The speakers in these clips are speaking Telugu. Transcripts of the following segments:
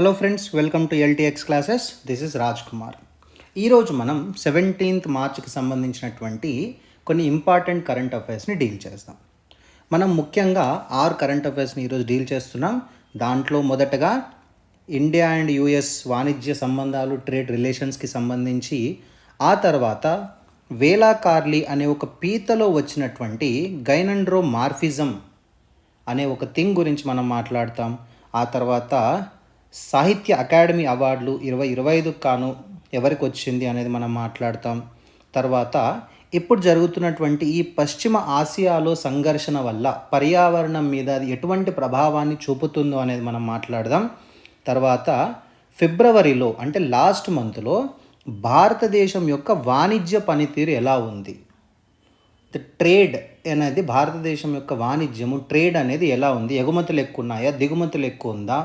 Hello friends, welcome to LTX classes. This is Raj Kumar. ఈరోజు మనం 17th మార్చ్కి సంబంధించినటువంటి కొన్ని ఇంపార్టెంట్ కరెంట్ అఫైర్స్ని డీల్ చేస్తాం. మనం ముఖ్యంగా 6 కరెంట్ అఫైర్స్ని ఈరోజు డీల్ చేస్తున్నాం. దాంట్లో మొదటగా ఇండియా అండ్ యుఎస్ వాణిజ్య సంబంధాలు, ట్రేడ్ రిలేషన్స్కి సంబంధించి, ఆ తర్వాత వేలా కార్లీ అనే ఒక పీతలో వచ్చినటువంటి గైనండ్రో మార్ఫిజం అనే ఒక థింగ్ గురించి మనం మాట్లాడతాం. ఆ తర్వాత సాహిత్య అకాడమీ అవార్డులు 2025 కాను ఎవరికి వచ్చింది అనేది మనం మాట్లాడతాం. తర్వాత ఇప్పుడు జరుగుతున్నటువంటి ఈ పశ్చిమ ఆసియాలో సంఘర్షణ వల్ల పర్యావరణం మీద అది ఎటువంటి ప్రభావాన్ని చూపుతుందో అనేది మనం మాట్లాడదాం. తర్వాత ఫిబ్రవరిలో అంటే లాస్ట్ మంత్లో భారతదేశం యొక్క వాణిజ్య పనితీరు ఎలా ఉంది, ట్రేడ్ అనేది భారతదేశం యొక్క వాణిజ్యము, ట్రేడ్ అనేది ఎలా ఉంది, ఎగుమతులు ఎక్కువ ఉన్నాయా, దిగుమతులు ఎక్కువ ఉందా,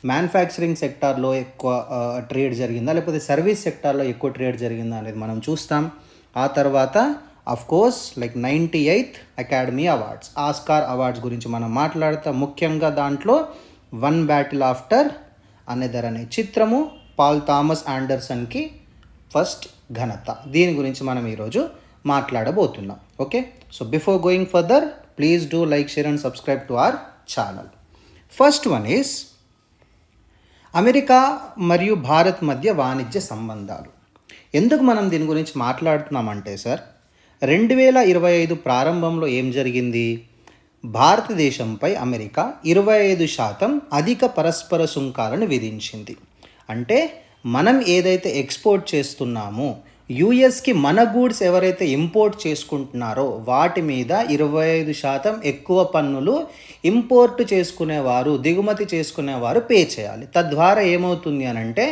మ్యానుఫ్యాక్చరింగ్ సెక్టార్లో ఎక్కువ ట్రేడ్ జరిగిందా, లేకపోతే సర్వీస్ సెక్టార్లో ఎక్కువ ట్రేడ్ జరిగిందా అనేది మనం చూస్తాం. ఆ తర్వాత course 98th academy awards, Oscar awards గురించి మనం మాట్లాడతాం. ముఖ్యంగా దాంట్లో వన్ బ్యాటిల్ ఆఫ్టర్ అనదర్ అనే చిత్రము పాల్ థామస్ ఆండర్సన్కి ఫస్ట్ ఘనత, దీని గురించి మనం ఈరోజు మాట్లాడబోతున్నాం. Okay, so before going further, please do like, share and subscribe to our channel. First one is America మరియు భారత్ మధ్య వాణిజ్య సంబంధాలు. ఎందుకు మనం దీని గురించి మాట్లాడుతున్నామంటే సార్, 2025 ప్రారంభంలో ఏం జరిగింది, భారతదేశంపై అమెరికా 25% అధిక పరస్పర సుంకాలను విధించింది. అంటే మనం ఏదైతే ఎక్స్పోర్ట్ చేస్తున్నామో, యుఎస్కి మన గూడ్స్ ఎవరైతే ఇంపోర్ట్ చేసుకుంటున్నారో వాటి మీద 25% ఎక్కువ పన్నులు ఇంపోర్ట్ చేసుకునేవారు, దిగుమతి చేసుకునేవారు పే చేయాలి. తద్వారా ఏమవుతుంది అని అంటే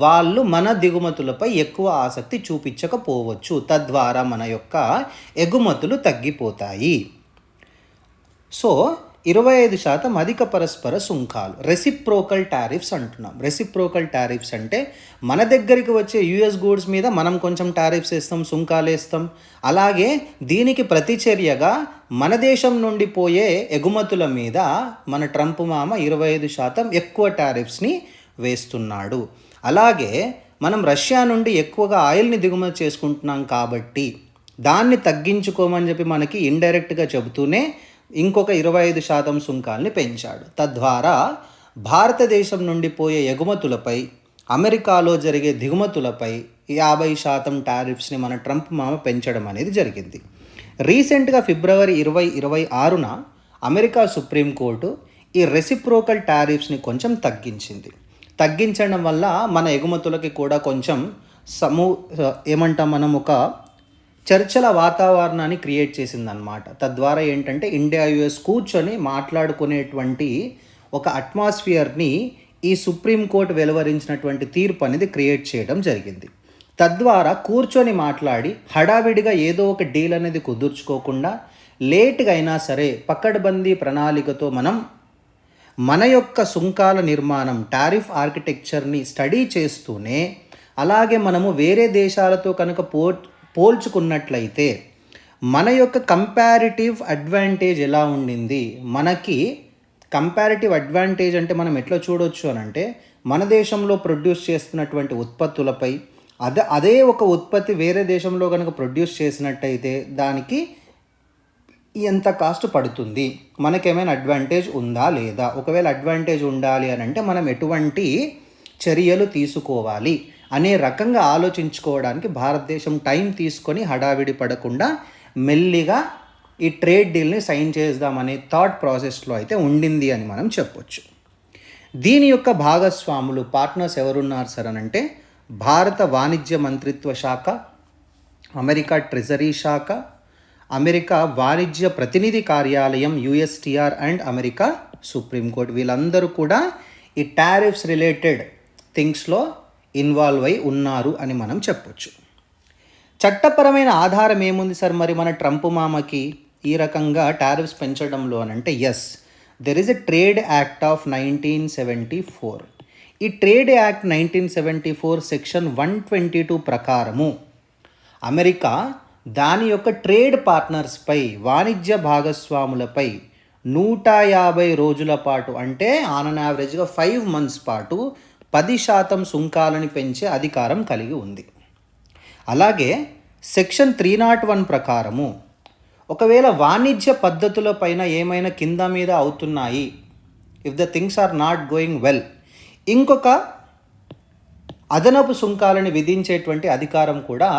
వాళ్ళు మన దిగుమతులపై ఎక్కువ ఆసక్తి చూపించకపోవచ్చు. తద్వారా మన యొక్క ఎగుమతులు తగ్గిపోతాయి. సో 25% అధిక పరస్పర సుంకాలు, రెసిప్రోకల్ టారిఫ్స్ అంటున్నాం. రెసిప్రోకల్ టారిఫ్స్ అంటే మన దగ్గరికి వచ్చే యుఎస్ గూడ్స్ మీద మనం కొంచెం టారిఫ్స్ వేస్తాం, సుంకాలు వేస్తాం. అలాగే దీనికి ప్రతిచర్యగా మన దేశం నుండి పోయే ఎగుమతుల మీద మన ట్రంప్ మామ 25% ఎక్కువ టారిఫ్స్ని వేస్తున్నాడు. అలాగే మనం రష్యా నుండి ఎక్కువగా ఆయిల్ని దిగుమతి చేసుకుంటున్నాం కాబట్టి దాన్ని తగ్గించుకోమని చెప్పి మనకి ఇండైరెక్ట్గా చెబుతూనే ఇంకొక 25% సుంకాల్ని పెంచాడు. తద్వారా భారతదేశం నుండి పోయే ఎగుమతులపై, అమెరికాలో జరిగే దిగుమతులపై 50% టారిఫ్స్ని మన ట్రంప్ మామ పెంచడం అనేది జరిగింది. రీసెంట్గా ఫిబ్రవరి 2026న అమెరికా సుప్రీంకోర్టు ఈ రెసిప్రోకల్ టారిఫ్స్ని కొంచెం తగ్గించడం వల్ల మన ఎగుమతులకి కూడా కొంచెం మనం ఒక చర్చల వాతావరణాన్ని క్రియేట్ చేసిందనమాట. తద్వారా ఏంటంటే ఇండియా యుఎస్ కూర్చొని మాట్లాడుకునేటువంటి ఒక అట్మాస్ఫియర్ని ఈ సుప్రీంకోర్టు వెలువరించినటువంటి తీర్పు అనేది క్రియేట్ చేయడం జరిగింది. తద్వారా కూర్చొని మాట్లాడి హడావిడిగా ఏదో ఒక డీల్ అనేది కుదుర్చుకోకుండా లేట్గా అయినా సరే పకడ్బందీ ప్రణాళికతో మనం మన యొక్క సుంకాల నిర్మాణం, టారిఫ్ ఆర్కిటెక్చర్ని స్టడీ చేస్తూనే, అలాగే మనము వేరే దేశాలతో కనుక పోల్చుకున్నట్లయితే మన యొక్క కంపారిటివ్ అడ్వాంటేజ్ ఎలా ఉండింది, మనకి కంపారిటివ్ అడ్వాంటేజ్ అంటే మనం ఎట్లా చూడవచ్చు అని అంటే, మన దేశంలో ప్రొడ్యూస్ చేస్తున్నటువంటి ఉత్పత్తులపై అదే ఒక ఉత్పత్తి వేరే దేశంలో కనుక ప్రొడ్యూస్ చేసినట్టయితే దానికి ఎంత కాస్ట్ పడుతుంది, మనకేమైనా అడ్వాంటేజ్ ఉందా లేదా, ఒకవేళ అడ్వాంటేజ్ ఉండాలి అని అంటే మనం ఎటువంటి చర్యలు తీసుకోవాలి అనే రకంగా ఆలోచించుకోవడానికి భారతదేశం టైం తీసుకొని హడావిడి పడకుండా మెల్లిగా ఈ ట్రేడ్ డీల్ని సైన్ చేద్దామనే థాట్ ప్రాసెస్లో అయితే ఉండింది అని మనం చెప్పొచ్చు. దీని యొక్క భాగస్వాములు, పార్ట్నర్స్ ఎవరున్నారు సార్ అని అంటే, భారత వాణిజ్య మంత్రిత్వ శాఖ, అమెరికా ట్రెజరీ శాఖ, అమెరికా వాణిజ్య ప్రతినిధి కార్యాలయం యుఎస్టిఆర్ అండ్ అమెరికా సుప్రీంకోర్టు, వీళ్ళందరూ కూడా ఈ టారిఫ్స్ రిలేటెడ్ థింగ్స్లో ఇన్వాల్వ్ అయి ఉన్నారు అని మనం చెప్పొచ్చు. చట్టపరమైన ఆధారం ఏముంది సార్ మరి మన ట్రంప్ మామకి ఈ రకంగా టారిఫ్స్ పెంచడంలో అని అంటే, yes, there is a trade act of 1974. ఈ ట్రేడ్ యాక్ట్ 1974 సెక్షన్ 122 ప్రకారము అమెరికా దాని యొక్క ట్రేడ్ పార్ట్నర్స్పై, వాణిజ్య భాగస్వాములపై 150 రోజుల పాటు, అంటే ఆన్ అన్ యావరేజ్గా 5 months పాటు 10% సుంకాలని పెంచే అధికారం కలిగి ఉంది. అలాగే సెక్షన్ 301 ప్రకారము ఒకవేళ వాణిజ్య పద్ధతుల పైన ఏమైనా కింద మీద అవుతున్నాయి, if the things are not going well, ఇంకొక అదనపు సుంకాలని విధించేటువంటి అధికారం కూడా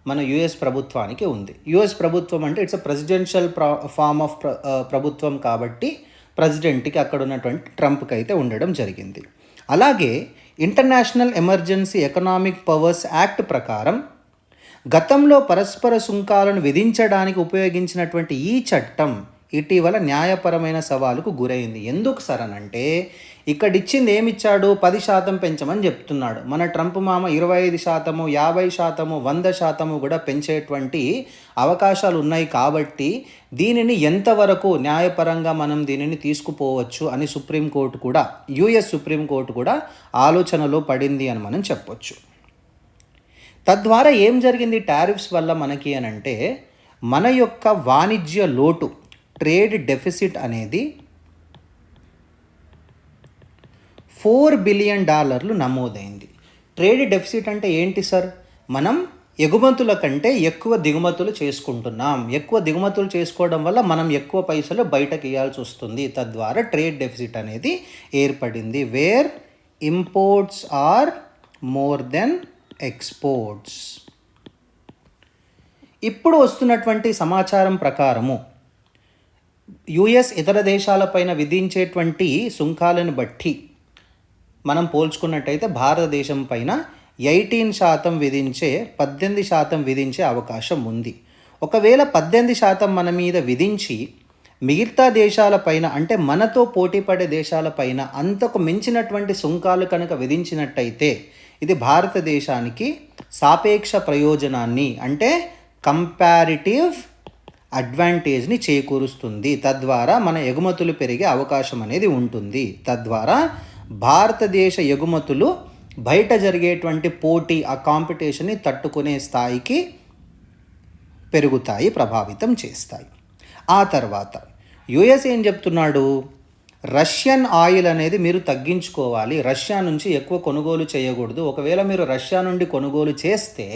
మన యుఎస్ ప్రభుత్వానికి ఉంది. యుఎస్ ప్రభుత్వం అంటే it's a presidential form of ప్రభుత్వం కాబట్టి ప్రెసిడెంట్కి అక్కడ ఉన్నటువంటి ట్రంప్కి అయితే ఉండడం జరిగింది. అలాగే international emergency economic powers act ప్రకారం గతంలో పరస్పర సుంకాలను విధించడానికి ఉపయోగించినటువంటి ఈ చట్టం ఇటీవల న్యాయపరమైన సవాలుకు గురైంది. ఎందుకు సార్ అనంటే ఇక్కడ ఇచ్చింది ఏమిచ్చాడు, 10% పెంచమని చెప్తున్నాడు. మన ట్రంప్ మామ 25%, 50%, 100% కూడా పెంచేటువంటి అవకాశాలు ఉన్నాయి. కాబట్టి దీనిని ఎంతవరకు న్యాయపరంగా మనం దీనిని తీసుకుపోవచ్చు అని సుప్రీంకోర్టు కూడా, యుఎస్ సుప్రీంకోర్టు కూడా ఆలోచనలో పడింది అని మనం చెప్పొచ్చు. తద్వారా ఏం జరిగింది టారిఫ్స్ వల్ల మనకి అనంటే, మన యొక్క వాణిజ్య లోటు, ట్రేడ్ డెఫిసిట్ అనేది $4 బిలియన్ నమోదైంది. ట్రేడ్ డెఫిసిట్ అంటే ఏంటి సార్? మనం ఎగుమతుల కంటే ఎక్కువ దిగుమతులు చేసుకుంటున్నాం. ఎక్కువ దిగుమతులు చేసుకోవడం వల్ల మనం ఎక్కువ పైసలు బయటకు ఇవ్వాల్సి వస్తుంది. తద్వారా ట్రేడ్ డెఫిసిట్ అనేది ఏర్పడింది. Where imports are more than exports. ఇప్పుడు వస్తున్నటువంటి సమాచారం ప్రకారము యుఎస్ ఇతర దేశాలపైన విధించేటువంటి సుంకాలను బట్టి మనం పోల్చుకున్నట్టయితే భారతదేశం పైన 18% విధించే 18% విధించే అవకాశం ఉంది. ఒకవేళ 18% మన మీద విధించి మిగతా దేశాలపైన అంటే మనతో పోటీపడే దేశాలపైన అంతకు మించినటువంటి సుంకాలు కనుక విధించినట్టయితే ఇది భారతదేశానికి సాపేక్ష ప్రయోజనాన్ని అంటే కంపారిటివ్ అడ్వాంటేజ్ని చేకూరుస్తుంది. తద్వారా మన ఎగుమతులు పెరిగే అవకాశం అనేది ఉంటుంది. తద్వారా భారతదేశ ఎగుమతులు బయట జరిగేటువంటి పోటీ, ఆ కాంపిటీషన్ని తట్టుకునే స్థాయికి పెరుగుతాయి, ప్రభావితం చేస్తాయి. ఆ తర్వాత యుఎస్ ఏం చెప్తున్నాడు, రష్యన్ ఆయిల్ అనేది మీరు తగ్గించుకోవాలి, రష్యా నుంచి ఎక్కువ కొనుగోలు చేయకూడదు. ఒకవేళ మీరు రష్యా నుండి కొనుగోలు చేస్తే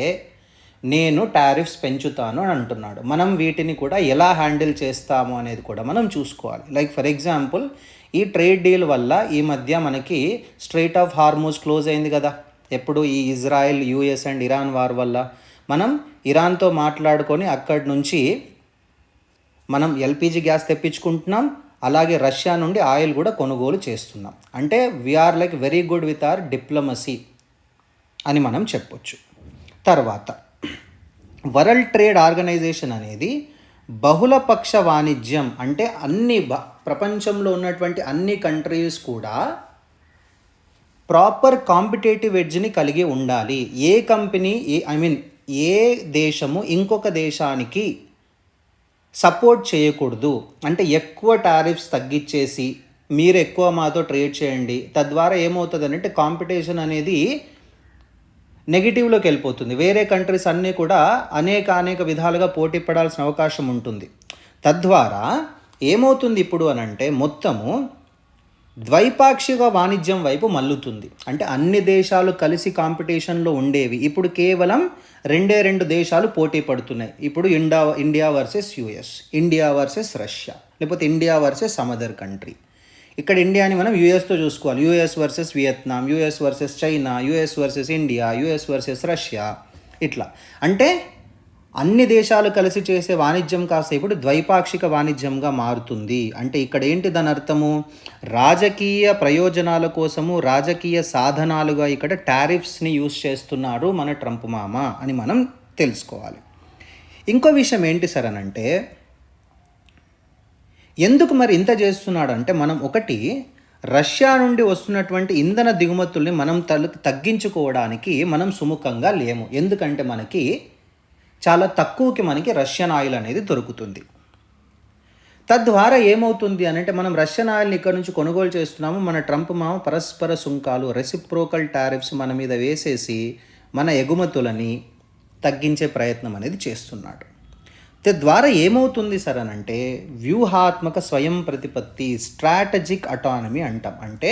నేను టారిఫ్స్ పెంచుతాను అని అంటున్నాడు. మనం వీటిని కూడా ఎలా హ్యాండిల్ చేస్తాము అనేది కూడా మనం చూసుకోవాలి. లైక్ ఫర్ ఎగ్జాంపుల్, ఈ ట్రేడ్ డీల్ వల్ల ఈ మధ్య మనకి స్ట్రెయిట్ ఆఫ్ హార్మూజ్ క్లోజ్ అయింది కదా. ఎప్పుడు ఈ Israel, US and Iran war వల్ల మనం ఇరాన్తో మాట్లాడుకొని అక్కడి నుంచి మనం ఎల్పిజి గ్యాస్ తెప్పించుకుంటున్నాం. అలాగే రష్యా నుండి ఆయిల్ కూడా కొనుగోలు చేస్తున్నాం. అంటే we're like very good with our diplomacy అని మనం చెప్పొచ్చు. తర్వాత వరల్డ్ ట్రేడ్ ఆర్గనైజేషన్ అనేది బహుళపక్ష వాణిజ్యం అంటే ప్రపంచంలో ఉన్నటువంటి అన్ని కంట్రీస్ కూడా ప్రాపర్ కాంపిటేటివ్ ఎడ్జ్ని కలిగి ఉండాలి. ఏ కంపెనీ ఏ దేశము ఇంకొక దేశానికి సపోర్ట్ చేయకూడదు. అంటే ఎక్కువ టారిఫ్స్ తగ్గించేసి మీరు ఎక్కువ మాతో ట్రేడ్ చేయండి, తద్వారా ఏమవుతుంది అంటే కాంపిటీషన్ అనేది నెగిటివ్లోకి వెళ్ళిపోతుంది. వేరే కంట్రీస్ అన్నీ కూడా అనేక విధాలుగా పోటీ పడాల్సిన అవకాశం ఉంటుంది. తద్వారా ఏమవుతుంది ఇప్పుడు అనంటే మొత్తము ద్వైపాక్షిక వాణిజ్యం వైపు మల్లుతుంది. అంటే అన్ని దేశాలు కలిసి కాంపిటీషన్లో ఉండేవి ఇప్పుడు కేవలం రెండు దేశాలు పోటీ పడుతున్నాయి. ఇప్పుడు India versus US, India versus Russia, లేకపోతే India versus some other country. ఇక్కడ ఇండియాని మనం యుఎస్తో చూసుకోవాలి. US versus Vietnam, US versus China, US versus India, US versus Russia, ఇట్లా. అంటే అన్ని దేశాలు కలిసి చేసే వాణిజ్యం కాస్త ఇప్పుడు ద్వైపాక్షిక వాణిజ్యంగా మారుతుంది. అంటే ఇక్కడ ఏంటి దాని అర్థము, రాజకీయ ప్రయోజనాల కోసము రాజకీయ సాధనాలుగా ఇక్కడ టారిఫ్స్ని యూజ్ చేస్తున్నారు మన ట్రంప్ మామ అని మనం తెలుసుకోవాలి. ఇంకో విషయం ఏంటి సార్ అనంటే, ఎందుకు మరి ఇంత చేస్తున్నాడంటే, మనం ఒకటి రష్యా నుండి వస్తున్నటువంటి ఇంధన దిగుమతుల్ని మనం తగ్గించుకోవడానికి మనం సుముఖంగా లేము. ఎందుకంటే మనకి చాలా తక్కువకి మనకి రష్యన్ ఆయిల్ అనేది దొరుకుతుంది. తద్వారా ఏమవుతుంది అనంటే, మనం రష్యన్ ఆయిల్ని ఇక్కడ నుంచి కొనుగోలు చేస్తున్నాము. మన ట్రంప్ మామ పరస్పర సుంకాలు, రెసిప్రోకల్ టారిఫ్స్ మన మీద వేసేసి మన ఎగుమతులని తగ్గించే ప్రయత్నం అనేది చేస్తున్నాడు. తద్వారా ఏమవుతుంది సార్ అనంటే, వ్యూహాత్మక స్వయం ప్రతిపత్తి, స్ట్రాటజిక్ అటానమీ అంటాం. అంటే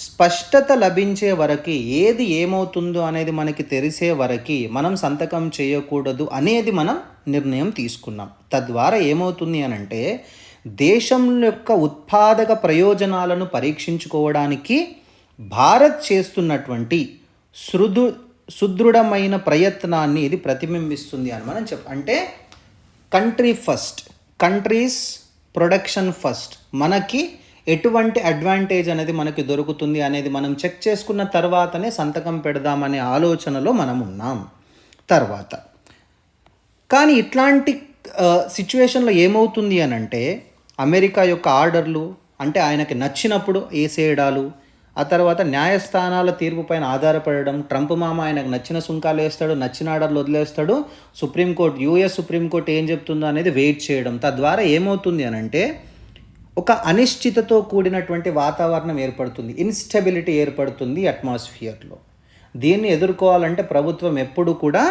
స్పష్టత లభించే వరకు ఏది ఏమవుతుందో అనేది మనకి తెలిసే వరకు మనం సంతకం చేయకూడదు అనేది మనం నిర్ణయం తీసుకున్నాం. తద్వారా ఏమవుతుంది అనంటే దేశం యొక్క ఉత్పాదక ప్రయోజనాలను పరీక్షించుకోవడానికి భారత్ చేస్తున్నటువంటి సుదృఢమైన ప్రయత్నాన్ని ఇది ప్రతిబింబిస్తుంది అని మనం అంటే country first, countries production first, మనకి ఎటువంటి అడ్వాంటేజ్ అనేది మనకి దొరుకుతుంది అనేది మనం చెక్ చేసుకున్న తర్వాతనే సంతకం పెడదామనే ఆలోచనలో మనం ఉన్నాం. తర్వాత కానీ ఇట్లాంటి సిచ్యువేషన్లో ఏమవుతుంది అని అంటే అమెరికా యొక్క ఆర్డర్లు అంటే ఆయనకి నచ్చినప్పుడు వేసేయడాలు, ఆ తర్వాత న్యాయస్థానాల తీర్పు పైన ఆధారపడడం, ట్రంప్ మామ ఆయనకు నచ్చిన సుంకాలు వేస్తాడు, నచ్చిన ఆర్డర్లు వదిలేస్తాడు, సుప్రీంకోర్టు యూఎస్ సుప్రీంకోర్టు ఏం చెప్తుందో అనేది వెయిట్ చేయడం. తద్వారా ఏమవుతుంది అని అంటే ఒక అనిశ్చితతో కూడినటువంటి వాతావరణం ఏర్పడుతుంది, ఇన్స్టెబిలిటీ ఏర్పడుతుంది అట్మాస్ఫియర్లో. దీన్ని ఎదుర్కోవాలంటే ప్రభుత్వం ఎప్పుడు కూడా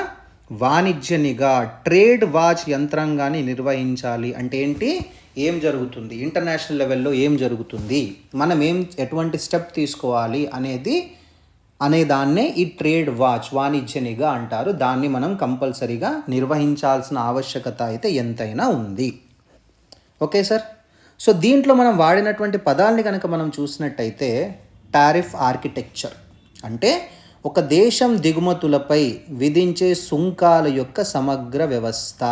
వాణిజ్య నిఘా, ట్రేడ్ వాచ్ యంత్రాంగాన్ని నిర్వహించాలి. అంటే ఏంటి, ఏం జరుగుతుంది ఇంటర్నేషనల్ లెవెల్లో, ఏం జరుగుతుంది, మనం ఎటువంటి స్టెప్ తీసుకోవాలి అనే దాన్నే ఈ ట్రేడ్ వాచ్, వాణిజ్య నిఘా అంటారు. దాన్ని మనం కంపల్సరీగా నిర్వహించాల్సిన ఆవశ్యకత అయితే ఎంతైనా ఉంది. Okay sir. సో దీంట్లో మనం వాడినటువంటి పదాలని కనుక మనం చూసినట్టయితే టారిఫ్ ఆర్కిటెక్చర్ అంటే ఒక దేశం దిగుమతులపై విధించే సుంకాల యొక్క సమగ్ర వ్యవస్థ.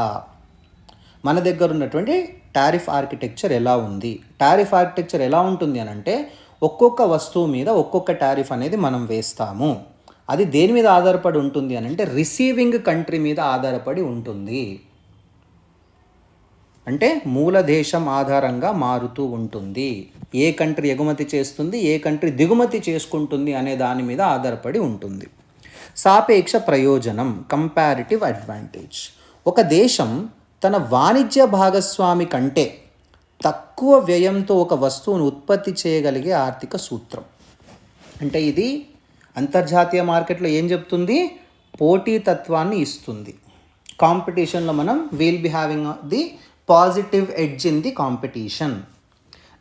మన దగ్గర ఉన్నటువంటి టారిఫ్ ఆర్కిటెక్చర్ ఎలా ఉంది, టారిఫ్ ఆర్కిటెక్చర్ ఎలా ఉంటుంది అని అంటే ఒక్కొక్క వస్తువు మీద ఒక్కొక్క టారిఫ్ అనేది మనం వేస్తాము. అది దేని మీద ఆధారపడి ఉంటుంది అని అంటే రిసీవింగ్ కంట్రీ మీద ఆధారపడి ఉంటుంది. అంటే మూల దేశం ఆధారంగా మారుతూ ఉంటుంది. ఏ కంట్రీ ఎగుమతి చేస్తుంది, ఏ కంట్రీ దిగుమతి చేసుకుంటుంది అనే దాని మీద ఆధారపడి ఉంటుంది. సాపేక్ష ప్రయోజనం, కంపారిటివ్ అడ్వాంటేజ్. ఒక దేశం తన వాణిజ్య భాగస్వామి కంటే తక్కువ వ్యయంతో ఒక వస్తువును ఉత్పత్తి చేయగలిగే ఆర్థిక సూత్రం. అంటే ఇది అంతర్జాతీయ మార్కెట్లో ఏం చెప్తుంది, పోటీతత్వాన్ని ఇస్తుంది. కాంపిటీషన్లో మనం will be having the positive edge in the competition.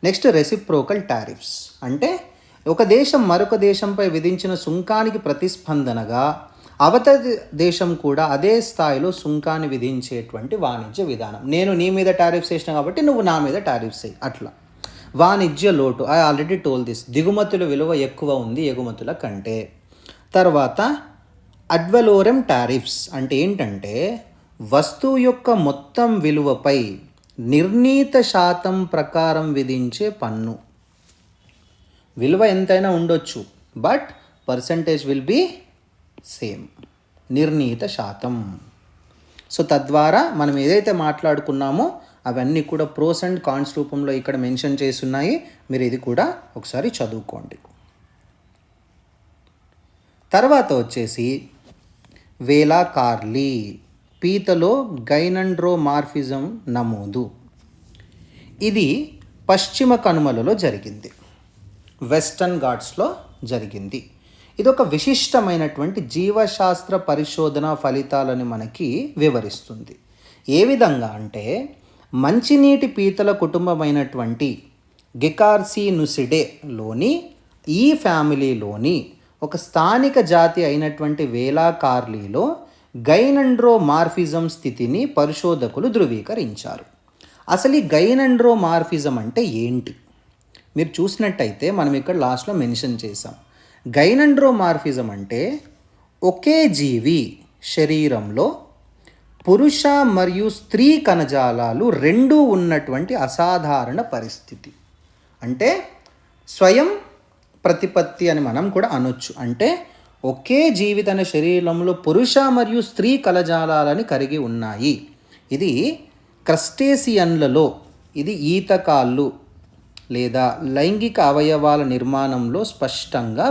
Next reciprocal tariffs అంటే ఒక దేశం మరొక దేశంపై విధించిన సుంకానికి ప్రతిస్పందనగా అవతలి దేశం కూడా అదే స్థాయిలో సుంకాన్ని విధించేటువంటి వాణిజ్య విధానం. నేను నీ మీద టారిఫ్స్ వేసిన కాబట్టి నువ్వు నా మీద టారిఫ్స్ వేయి, అట్లా. వాణిజ్య లోటు, ఐ ఆల్రెడీ టోల్ దిస్, దిగుమతుల విలువ ఎక్కువ ఉంది ఎగుమతుల కంటే. తర్వాత అడ్వలోరం టారిఫ్స్ అంటే ఏంటంటే వస్తువు యొక్క మొత్తం విలువపై నిర్ణీత శాతం ప్రకారం విధించే పన్ను. విలువ ఎంతైనా ఉండొచ్చు, but percentage will be same, నిర్ణీత శాతం. సో తద్వారా మనం ఏదైతే మాట్లాడుకున్నామో అవన్నీ కూడా ప్రోస్ అండ్ కాన్స్ రూపంలో ఇక్కడ మెన్షన్ చేసి ఉన్నాయి. మీరు ఇది కూడా ఒకసారి చదువుకోండి. తర్వాత వచ్చేసి వేలా కార్లీ, పీతలో గైనండ్రోమార్ఫిజం నమోదు. ఇది పశ్చిమ కనుమలలో జరిగింది, వెస్టర్న్ ఘాట్స్లో జరిగింది. ఇది ఒక విశిష్టమైనటువంటి జీవశాస్త్ర పరిశోధన ఫలితాలని మనకి వివరిస్తుంది. ఏ విధంగా అంటే మంచినీటి పీతల కుటుంబమైనటువంటి గెకార్సినుసిడేలోని ఈ ఫ్యామిలీలోని ఒక స్థానిక జాతి అయినటువంటి వేలా కార్లీలో గైనండ్రోమార్ఫిజం స్థితిని పరిశోధకులు ధృవీకరించారు. అసలు ఈ గైనండ్రోమార్ఫిజం అంటే ఏంటి మీరు చూసినట్టయితే మనం ఇక్కడ లాస్ట్లో మెన్షన్ చేసాం. గైనండ్రోమార్ఫిజం అంటే ఒకే జీవి శరీరంలో పురుష మరియు స్త్రీ కణజాలాలు రెండూ ఉన్నటువంటి అసాధారణ పరిస్థితి. అంటే స్వయం ప్రతిపత్తి అని మనం కూడా అనొచ్చు. అంటే ఒకే జీవి తన శరీరంలో పురుష మరియు స్త్రీ కణజాలాలని కలిగి ఉన్నాయి. ఇది క్రస్టేసియన్లలో ఇది ఈతకాళ్ళు లేదా లైంగిక అవయవాల నిర్మాణంలో స్పష్టంగా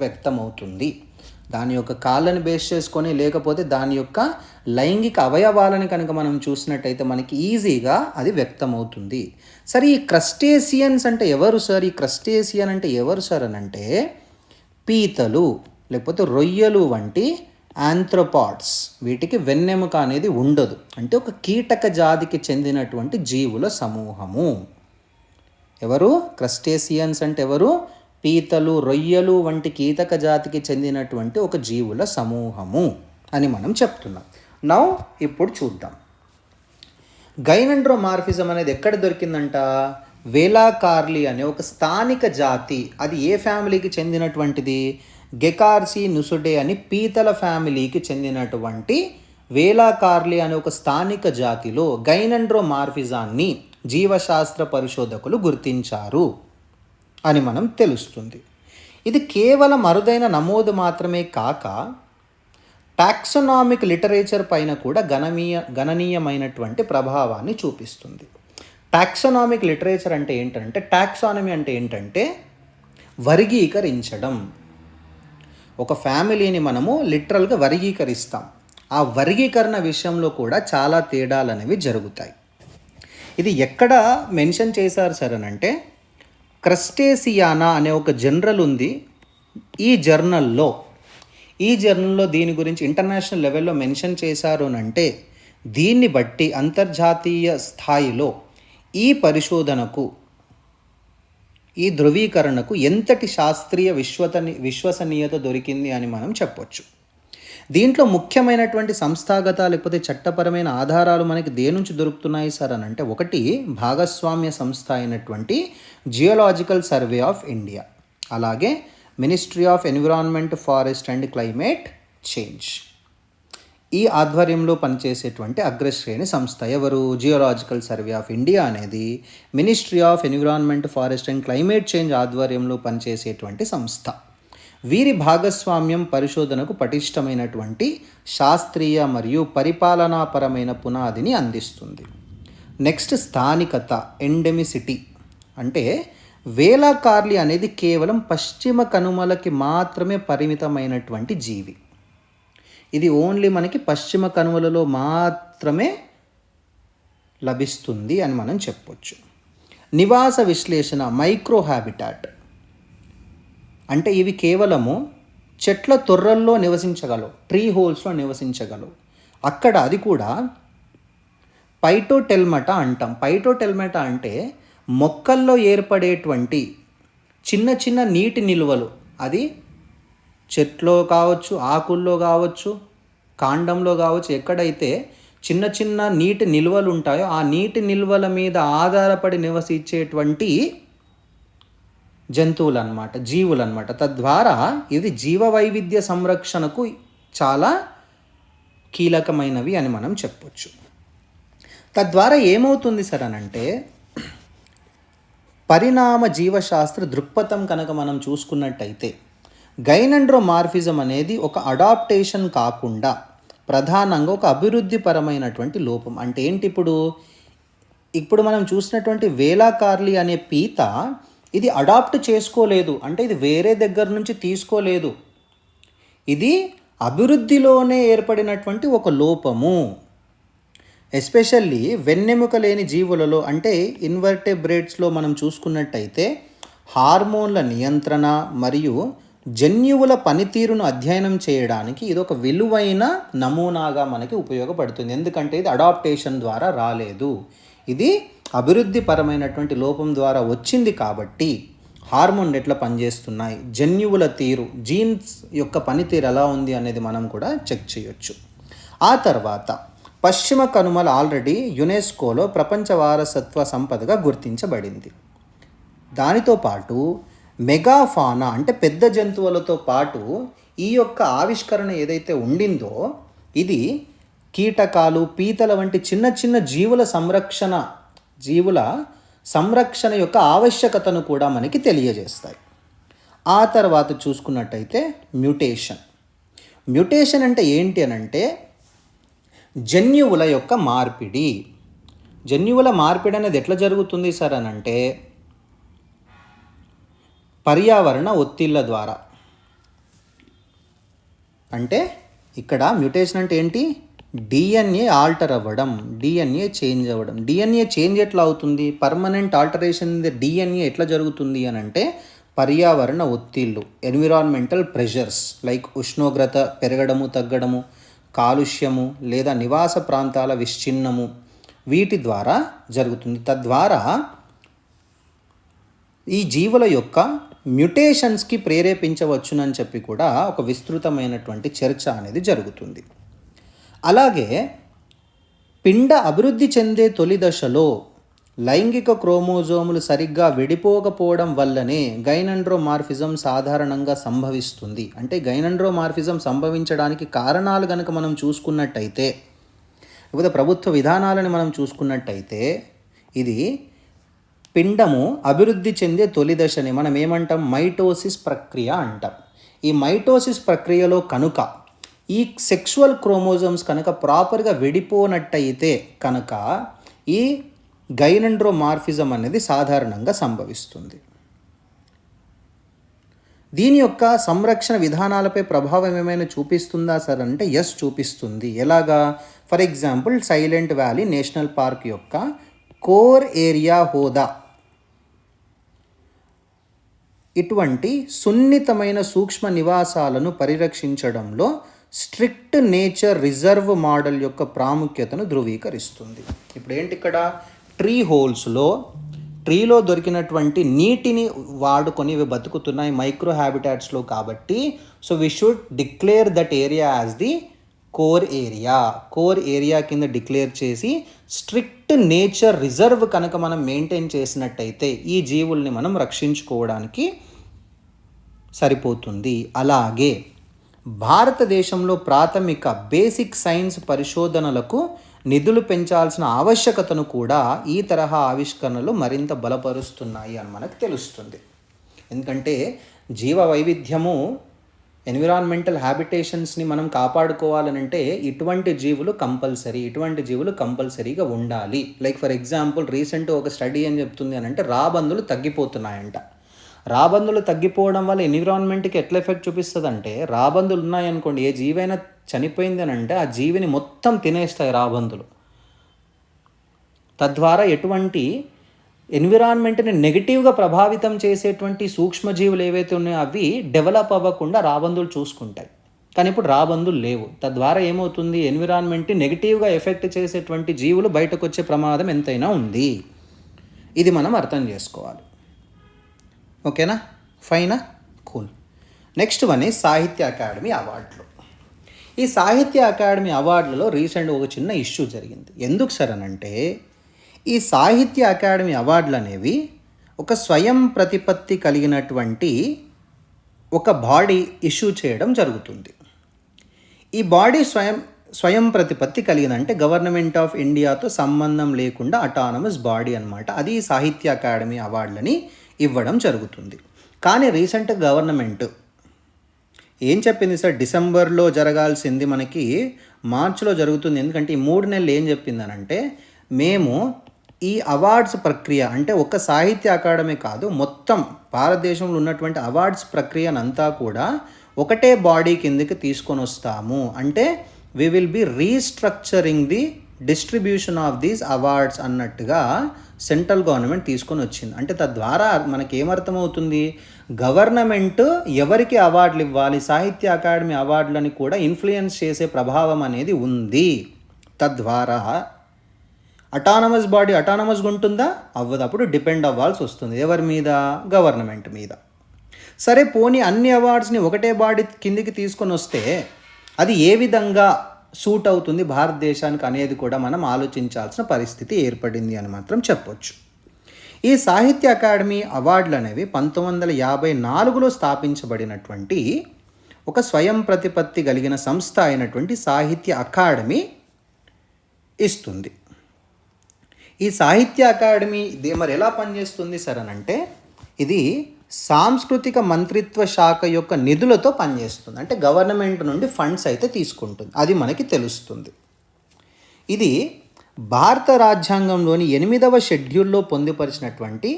వ్యక్తమవుతుంది. దాని యొక్క కాళ్ళని బేస్ చేసుకొని లేకపోతే దాని యొక్క లైంగిక అవయవాలని కనుక మనం చూసినట్టయితే మనకి ఈజీగా అది వ్యక్తమవుతుంది. సరే ఈ క్రస్టేసియన్స్ అంటే ఎవరు సార్? ఈ క్రస్టేసియన్ అంటే ఎవరు సార్ అని అంటే పీతలు లేకపోతే రొయ్యలు వంటి ఆంథ్రోపాడ్స్. వీటికి వెన్నెముక అనేది ఉండదు. అంటే ఒక కీటక జాతికి చెందినటువంటి జీవుల సమూహము. ఎవరు క్రస్టేసియన్స్ అంటే ఎవరు? పీతలు, రొయ్యలు వంటి కీటక జాతికి చెందినటువంటి ఒక జీవుల సమూహము అని మనం చెప్తున్నాం. నౌ ఇప్పుడు చూద్దాం. గైనండ్రోమార్ఫిజం అనేది ఎక్కడ దొరికిందంట? వేలాకార్లీ అనే ఒక స్థానిక జాతి, అది ఏ ఫ్యామిలీకి చెందినటువంటిది? గెకార్సీ నుసుడే అని పీతల ఫ్యామిలీకి చెందినటువంటి వేలాకార్లీ అనే ఒక స్థానిక జాతిలో గైనండ్రోమార్ఫిజాన్ని జీవశాస్త్ర పరిశోధకులు గుర్తించారు అని మనం తెలుస్తుంది. ఇది కేవలం అరుదైన నమోదు మాత్రమే కాక టాక్సనామిక్ లిటరేచర్ పైన కూడా గణనీయమైనటువంటి ప్రభావాన్ని చూపిస్తుంది. టాక్సనామిక్ లిటరేచర్ అంటే ఏంటంటే, టాక్సానమీ అంటే ఏంటంటే వర్గీకరించడం. ఒక ఫ్యామిలీని మనము లిటరల్గా వర్గీకరిస్తాం. ఆ వర్గీకరణ విషయంలో కూడా చాలా తేడాలు అనేవి జరుగుతాయి. ఇది ఎక్కడ మెన్షన్ చేశారు సార్ అని అంటే, క్రస్టేసియానా అనే ఒక జర్నల్ ఉంది. ఈ జర్నల్లో దీని గురించి ఇంటర్నేషనల్ లెవెల్లో మెన్షన్ చేశారు అని అంటే, దీన్ని బట్టి అంతర్జాతీయ స్థాయిలో ఈ పరిశోధనకు, ఈ ధృవీకరణకు ఎంతటి శాస్త్రీయ విశ్వసనీయత దొరికింది అని మనం చెప్పొచ్చు. దీంట్లో ముఖ్యమైనటువంటి సంస్థాగత లేకపోతే చట్టపరమైన ఆధారాలు మనకి దేని నుంచి దొరుకుతున్నాయి సార్ అని అంటే, ఒకటి భాగస్వామ్య సంస్థ అయినటువంటి జియోలాజికల్ సర్వే ఆఫ్ ఇండియా, అలాగే ministry of environment, forest and climate change, ఈ ఆధ్వర్యంలో పనిచేసేటువంటి అగ్రశ్రేణి సంస్థ ఎవరు? జియోలాజికల్ సర్వే ఆఫ్ ఇండియా అనేది ministry of environment, forest and climate change ఆధ్వర్యంలో పనిచేసేటువంటి సంస్థ. వీరి భాగస్వామ్యం పరిశోధనకు పటిష్టమైనటువంటి శాస్త్రీయ మరియు పరిపాలనాపరమైన పునాదిని అందిస్తుంది. నెక్స్ట్, స్థానికత, ఎండెమిసిటీ. అంటే వేలాకార్లీ అనేది కేవలం పశ్చిమ కనుమలకి మాత్రమే పరిమితమైనటువంటి జీవి. ఇది ఓన్లీ మనకి పశ్చిమ కనుమలలో మాత్రమే లభిస్తుంది అని మనం చెప్పొచ్చు. నివాస విశ్లేషణ, మైక్రో హ్యాబిటాట్. అంటే ఇవి కేవలము చెట్ల తొర్రల్లో నివసించగలవు, ట్రీ హోల్స్లో నివసించగలవు. అక్కడ అది కూడా పైటోటెల్మటా అంటాం. పైటోటెల్మటా అంటే మొక్కల్లో ఏర్పడేటువంటి చిన్న చిన్న నీటి నిల్వలు, అది చెట్లో కావచ్చు, ఆకుల్లో కావచ్చు, కాండంలో కావచ్చు, ఎక్కడైతే చిన్న చిన్న నీటి నిల్వలు ఉంటాయో ఆ నీటి నిల్వల మీద ఆధారపడి నివసించేటువంటి జంతువులు అన్నమాట, జీవులు అన్నమాట. తద్వారా ఇది జీవ వైవిధ్య సంరక్షణకు చాలా కీలకమైనవి అని మనం చెప్పొచ్చు. తద్వారా ఏమవుతుంది సార్ అని అంటే, పరిణామ జీవశాస్త్ర దృక్పథం కనుక మనం చూసుకున్నట్టయితే, గైనండ్రోమార్ఫిజం అనేది ఒక అడాప్టేషన్ కాకుండా ప్రధానంగా ఒక అభివృద్ధిపరమైనటువంటి లోపం. అంటే ఏంటి? ఇప్పుడు మనం చూసినటువంటి వేలాకార్లీ అనే పీత, ఇది అడాప్ట్ చేసుకోలేదు, అంటే ఇది వేరే దగ్గర నుంచి తీసుకోలేదు, ఇది అభివృద్ధిలోనే ఏర్పడినటువంటి ఒక లోపము. ఎస్పెషల్లీ వెన్నెముక లేని జీవులలో, అంటే ఇన్వర్టెబ్రేట్స్లో మనం చూసుకున్నట్టయితే హార్మోన్ల నియంత్రణ మరియు జన్యువుల పనితీరును అధ్యయనం చేయడానికి ఇది ఒక విలువైన నమూనాగా మనకి ఉపయోగపడుతుంది. ఎందుకంటే ఇది అడాప్టేషన్ ద్వారా రాలేదు, ఇది అభివృద్ధి పరమైనటువంటి లోపం ద్వారా వచ్చింది. కాబట్టి హార్మోన్ ఎట్లా పనిచేస్తున్నాయి, జన్యువుల తీరు, జీన్స్ యొక్క పనితీరు ఎలా ఉంది అనేది మనం కూడా చెక్ చేయొచ్చు. ఆ తర్వాత పశ్చిమ కనుమల ఆల్రెడీ యునెస్కోలో ప్రపంచ వారసత్వ సంపదగా గుర్తించబడింది. దానితో పాటు మెగాఫానా అంటే పెద్ద జంతువులతో పాటు ఈ యొక్క ఆవిష్కరణ ఏదైతే ఉండిందో, ఇది కీటకాలు, పీతల వంటి చిన్న చిన్న జీవుల సంరక్షణ యొక్క ఆవశ్యకతను కూడా మనకి తెలియజేస్తాయి. ఆ తర్వాత చూసుకున్నట్టయితే మ్యూటేషన్ అంటే ఏంటి అని అంటే, జన్యువుల యొక్క మార్పిడి. జన్యువుల మార్పిడి అనేది ఎట్లా జరుగుతుంది సార్ అని అంటే, పర్యావరణ ఒత్తిళ్ళ ద్వారా. అంటే ఇక్కడ మ్యూటేషన్ అంటే ఏంటి? డిఎన్ఏ ఆల్టర్ అవ్వడం, డిఎన్ఏ చేంజ్ అవ్వడం. డిఎన్ఏ చేంజ్ ఎట్లా అవుతుంది? Permanent alteration in the DNA ఎట్లా జరుగుతుంది అని అంటే, పర్యావరణ ఒత్తిళ్ళు, ఎన్విరాన్మెంటల్ ప్రెషర్స్ లైక్ ఉష్ణోగ్రత పెరగడము, తగ్గడము, కాలుష్యము లేదా నివాస ప్రాంతాల విచ్ఛిన్నము, వీటి ద్వారా జరుగుతుంది. తద్వారా ఈ జీవుల యొక్క మ్యుటేషన్స్కి ప్రేరేపించవచ్చునని చెప్పి కూడా ఒక విస్తృతమైనటువంటి చర్చ అనేది జరుగుతుంది. అలాగే పిండ అభివృద్ధి చెందే తొలి దశలో లైంగిక క్రోమోజోములు సరిగ్గా విడిపోకపోవడం వల్లనే గైనండ్రోమార్ఫిజం సాధారణంగా సంభవిస్తుంది. అంటే గైనండ్రోమార్ఫిజం సంభవించడానికి కారణాలు కనుక మనం చూసుకున్నట్టయితే, లేకపోతే ప్రభుత్వ విధానాలను మనం చూసుకున్నట్టయితే, ఇది పిండము అభివృద్ధి చెందే తొలి దశని మనం ఏమంటాం, మైటోసిస్ ప్రక్రియ అంటాం. ఈ మైటోసిస్ ప్రక్రియలో కనుక ఈ సెక్షువల్ క్రోమోజోమ్స్ కనుక ప్రాపర్గా విడిపోనట్టయితే కనుక ఈ గైనండ్రోమార్ఫిజం అనేది సాధారణంగా సంభవిస్తుంది. దీని యొక్క సంరక్షణ విధానాలపై ప్రభావం ఏమైనా చూపిస్తుందా సార్ అంటే ఎస్, చూపిస్తుంది. ఎలాగా? For example silent valley national park యొక్క కోర్ ఏరియా హోదా ఇటువంటి సున్నితమైన సూక్ష్మ నివాసాలను పరిరక్షించడంలో స్ట్రిక్ట్ నేచర్ రిజర్వ్ మోడల్ యొక్క ప్రాముఖ్యతను ధృవీకరిస్తుంది. ఇప్పుడు ఏంటి, ఇక్కడ ట్రీలో దొరికినటువంటి నీటిని వాడుకొని ఇవి బతుకుతున్నాయి మైక్రో హ్యాబిటాట్స్లో కాబట్టి, so we should declare that area as the core area కింద డిక్లేర్ చేసి స్ట్రిక్ట్ నేచర్ రిజర్వ్ కనుక మనం మెయింటైన్ చేసినట్టయితే ఈ జీవుల్ని మనం రక్షించుకోవడానికి సరిపోతుంది. అలాగే భారతదేశంలో ప్రాథమిక బేసిక్ సైన్స్ పరిశోధనలకు నిధులు పెంచాల్సిన ఆవశ్యకతను కూడా ఈ తరహా ఆవిష్కరణలు మరింత బలపరుస్తున్నాయి అని మనకు తెలుస్తుంది. ఎందుకంటే జీవ వైవిధ్యము, ఎన్విరాన్మెంటల్ హ్యాబిటేషన్స్ని మనం కాపాడుకోవాలనంటే ఇటువంటి జీవులు కంపల్సరీగా ఉండాలి. లైక్ ఫర్ ఎగ్జాంపుల్ రీసెంట్ ఒక స్టడీ ఏం చెప్తుంది అని అంటే రాబందులు తగ్గిపోతున్నాయంట. రాబందులు తగ్గిపోవడం వల్ల ఎన్విరాన్మెంట్కి ఎట్లా ఎఫెక్ట్ చూపిస్తుంది అంటే, రాబందులు ఉన్నాయనుకోండి, ఏ జీవైనా చనిపోయింది అని అంటే ఆ జీవిని మొత్తం తినేస్తాయి రాబందులు. తద్వారా ఎటువంటి ఎన్విరాన్మెంట్ని నెగిటివ్గా ప్రభావితం చేసేటువంటి సూక్ష్మజీవులు ఏవైతే ఉన్నాయో అవి డెవలప్ అవ్వకుండా రాబందులు చూసుకుంటాయి. కానీ ఇప్పుడు రాబందులు లేవు. తద్వారా ఏమవుతుంది, ఎన్విరాన్మెంట్ని నెగిటివ్గా ఎఫెక్ట్ చేసేటువంటి జీవులు బయటకు వచ్చే ప్రమాదం ఎంతైనా ఉంది. ఇది మనం అర్థం చేసుకోవాలి. ఓకేనా, ఫైనా, కూల్. నెక్స్ట్ వన్ ఈ సాహిత్య అకాడమీ అవార్డులు. ఈ సాహిత్య అకాడమీ అవార్డులలో రీసెంట్గా ఒక చిన్న ఇష్యూ జరిగింది. ఎందుకు సార్ అనంటే, ఈ సాహిత్య అకాడమీ అవార్డులు అనేవి ఒక స్వయం ప్రతిపత్తి కలిగినటువంటి ఒక బాడీ ఇష్యూ చేయడం జరుగుతుంది. ఈ బాడీ స్వయం ప్రతిపత్తి కలిగిందంటే గవర్నమెంట్ ఆఫ్ ఇండియాతో సంబంధం లేకుండా అటానమస్ బాడీ అనమాట. అది సాహిత్య అకాడమీ అవార్డులని ఇవ్వడం జరుగుతుంది. కానీ రీసెంట్ గవర్నమెంట్ ఏం చెప్పింది సార్, డిసెంబర్లో జరగాల్సింది మనకి మార్చిలో జరుగుతుంది. ఎందుకంటే ఈ 3 నెలలు ఏం చెప్పిందనంటే, మేము ఈ అవార్డ్స్ ప్రక్రియ అంటే ఒక సాహిత్య అకాడమీ కాదు, మొత్తం భారతదేశంలో ఉన్నటువంటి అవార్డ్స్ ప్రక్రియనంతా కూడా ఒకటే బాడీ కిందకి తీసుకొని వస్తాము. అంటే we will be restructuring the distribution of these awards అన్నట్టుగా సెంట్రల్ గవర్నమెంట్ తీసుకొని వచ్చింది. అంటే తద్వారా మనకి ఏమర్థమవుతుంది, గవర్నమెంట్ ఎవరికి అవార్డులు ఇవ్వాలి, సాహిత్య అకాడమీ అవార్డులని కూడా ఇన్ఫ్లుయెన్స్ చేసే ప్రభావం అనేది ఉంది. తద్వారా అటానమస్ బాడీ అటానమస్గా ఉంటుందా, అవ్వదు. అప్పుడు డిపెండ్ అవ్వాల్సి వస్తుంది. ఎవరి మీద, గవర్నమెంట్ మీద. సరే పోనీ అన్ని అవార్డ్స్ని ఒకటే బాడీ కిందికి తీసుకొని వస్తే అది ఏ విధంగా సూట్ అవుతుంది భారతదేశానికి అనేది కూడా మనం ఆలోచించాల్సిన పరిస్థితి ఏర్పడింది అని మాత్రం చెప్పొచ్చు. ఈ సాహిత్య అకాడమీ అవార్డులు అనేవి 1954లో స్థాపించబడినటువంటి ఒక స్వయం ప్రతిపత్తి కలిగిన సంస్థ అయినటువంటి సాహిత్య అకాడమీ ఇస్తుంది. ఈ సాహిత్య అకాడమీ ఇది మరి ఎలా పనిచేస్తుంది సార్ అనంటే, ఇది సాంస్కృతిక మంత్రిత్వ శాఖ యొక్క నిధులతో పనిచేస్తుంది. అంటే గవర్నమెంట్ నుండి ఫండ్స్ అయితే తీసుకుంటుంది, అది మనకి తెలుస్తుంది. ఇది భారత రాజ్యాంగంలోని 8వ షెడ్యూల్లో పొందుపరిచినటువంటి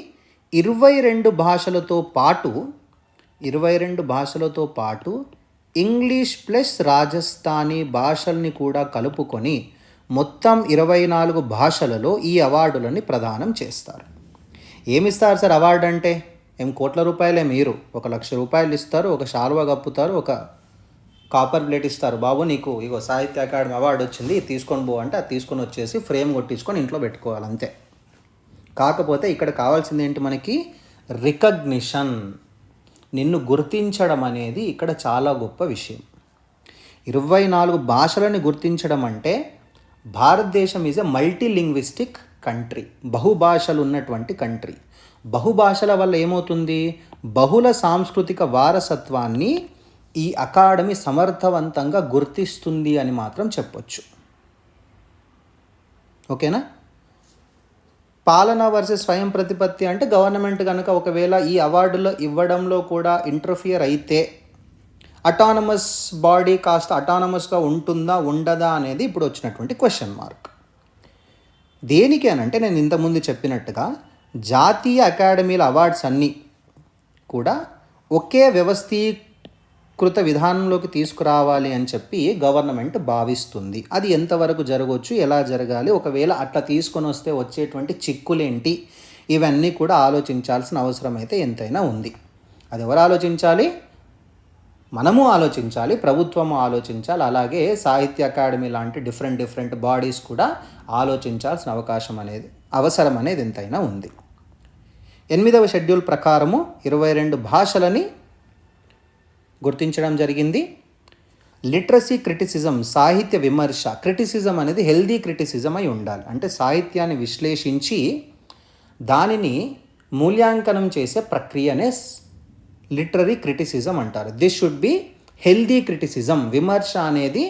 22 భాషలతో పాటు ఇంగ్లీష్ ప్లస్ రాజస్థానీ భాషల్ని కూడా కలుపుకొని మొత్తం 24 భాషలలో ఈ అవార్డులని ప్రదానం చేస్తారు. ఏమిస్తారు సార్ అవార్డు అంటే, ఏం కోట్ల రూపాయలే మీరు, 1,00,000 రూపాయలు ఇస్తారు, ఒక శాలువా కప్పుతారు, ఒక కాపర్ ప్లేట్ ఇస్తారు, బాబు నీకు ఇగో సాహిత్య అకాడమీ అవార్డు వచ్చింది తీసుకొని పో అంటే అది తీసుకొని వచ్చేసి ఫ్రేమ్ కొట్టించుకొని ఇంట్లో పెట్టుకోవాలి అంతే. కాకపోతే ఇక్కడ కావాల్సింది ఏంటి మనకి, రికగ్నిషన్. నిన్ను గుర్తించడం అనేది ఇక్కడ చాలా గొప్ప విషయం. 24 భాషలని గుర్తించడం అంటే భారతదేశం ఈజ్ ఎ మల్టీలింగ్విస్టిక్ కంట్రీ, బహుభాషలు ఉన్నటువంటి కంట్రీ. బహుభాషల వల్ల ఏమవుతుంది, బహుళ సాంస్కృతిక వారసత్వాన్ని ఈ అకాడమీ సమర్థవంతంగా గుర్తిస్తుంది అని మాత్రం చెప్పొచ్చు. ఓకేనా. పాలన వర్సెస్ స్వయం ప్రతిపత్తి అంటే గవర్నమెంట్ కనుక ఒకవేళ ఈ అవార్డులో ఇవ్వడంలో కూడా ఇంటర్ఫియర్ అయితే అటానమస్ బాడీ కాస్త అటానమస్గా ఉంటుందా ఉండదా అనేది ఇప్పుడు వచ్చినటువంటి క్వశ్చన్ మార్క్. దేనికి అని అంటే నేను ఇంతకుముందు చెప్పినట్టుగా జాతీయ అకాడమీల అవార్డ్స్ అన్నీ కూడా ఒకే వ్యవస్థీకృత విధానంలోకి తీసుకురావాలి అని చెప్పి గవర్నమెంట్ భావిస్తుంది. అది ఎంతవరకు జరగవచ్చు, ఎలా జరగాలి, ఒకవేళ అట్లా తీసుకొని వస్తే వచ్చేటువంటి చిక్కులేంటి, ఇవన్నీ కూడా ఆలోచించాల్సిన అవసరం అయితే ఎంతైనా ఉంది. అది ఎవరు ఆలోచించాలి? మనము ఆలోచించాలి, ప్రభుత్వము ఆలోచించాలి, అలాగే సాహిత్య అకాడమీ లాంటి డిఫరెంట్ బాడీస్ కూడా ఆలోచించాల్సిన అవసరం అనేది ఎంతైనా ఉంది. 8వ షెడ్యూల్ ప్రకారము 22 భాషలని గుర్తించడం జరిగింది. లిటరసీ క్రిటిసిజం, సాహిత్య విమర్శ. క్రిటిసిజం అనేది హెల్దీ క్రిటిసిజం అయి ఉండాలి. అంటే సాహిత్యాన్ని విశ్లేషించి దానిని మూల్యాంకనం చేసే ప్రక్రియనే లిటరరీ క్రిటిసిజం అంటారు. This should be healthy criticism. విమర్శ అనేది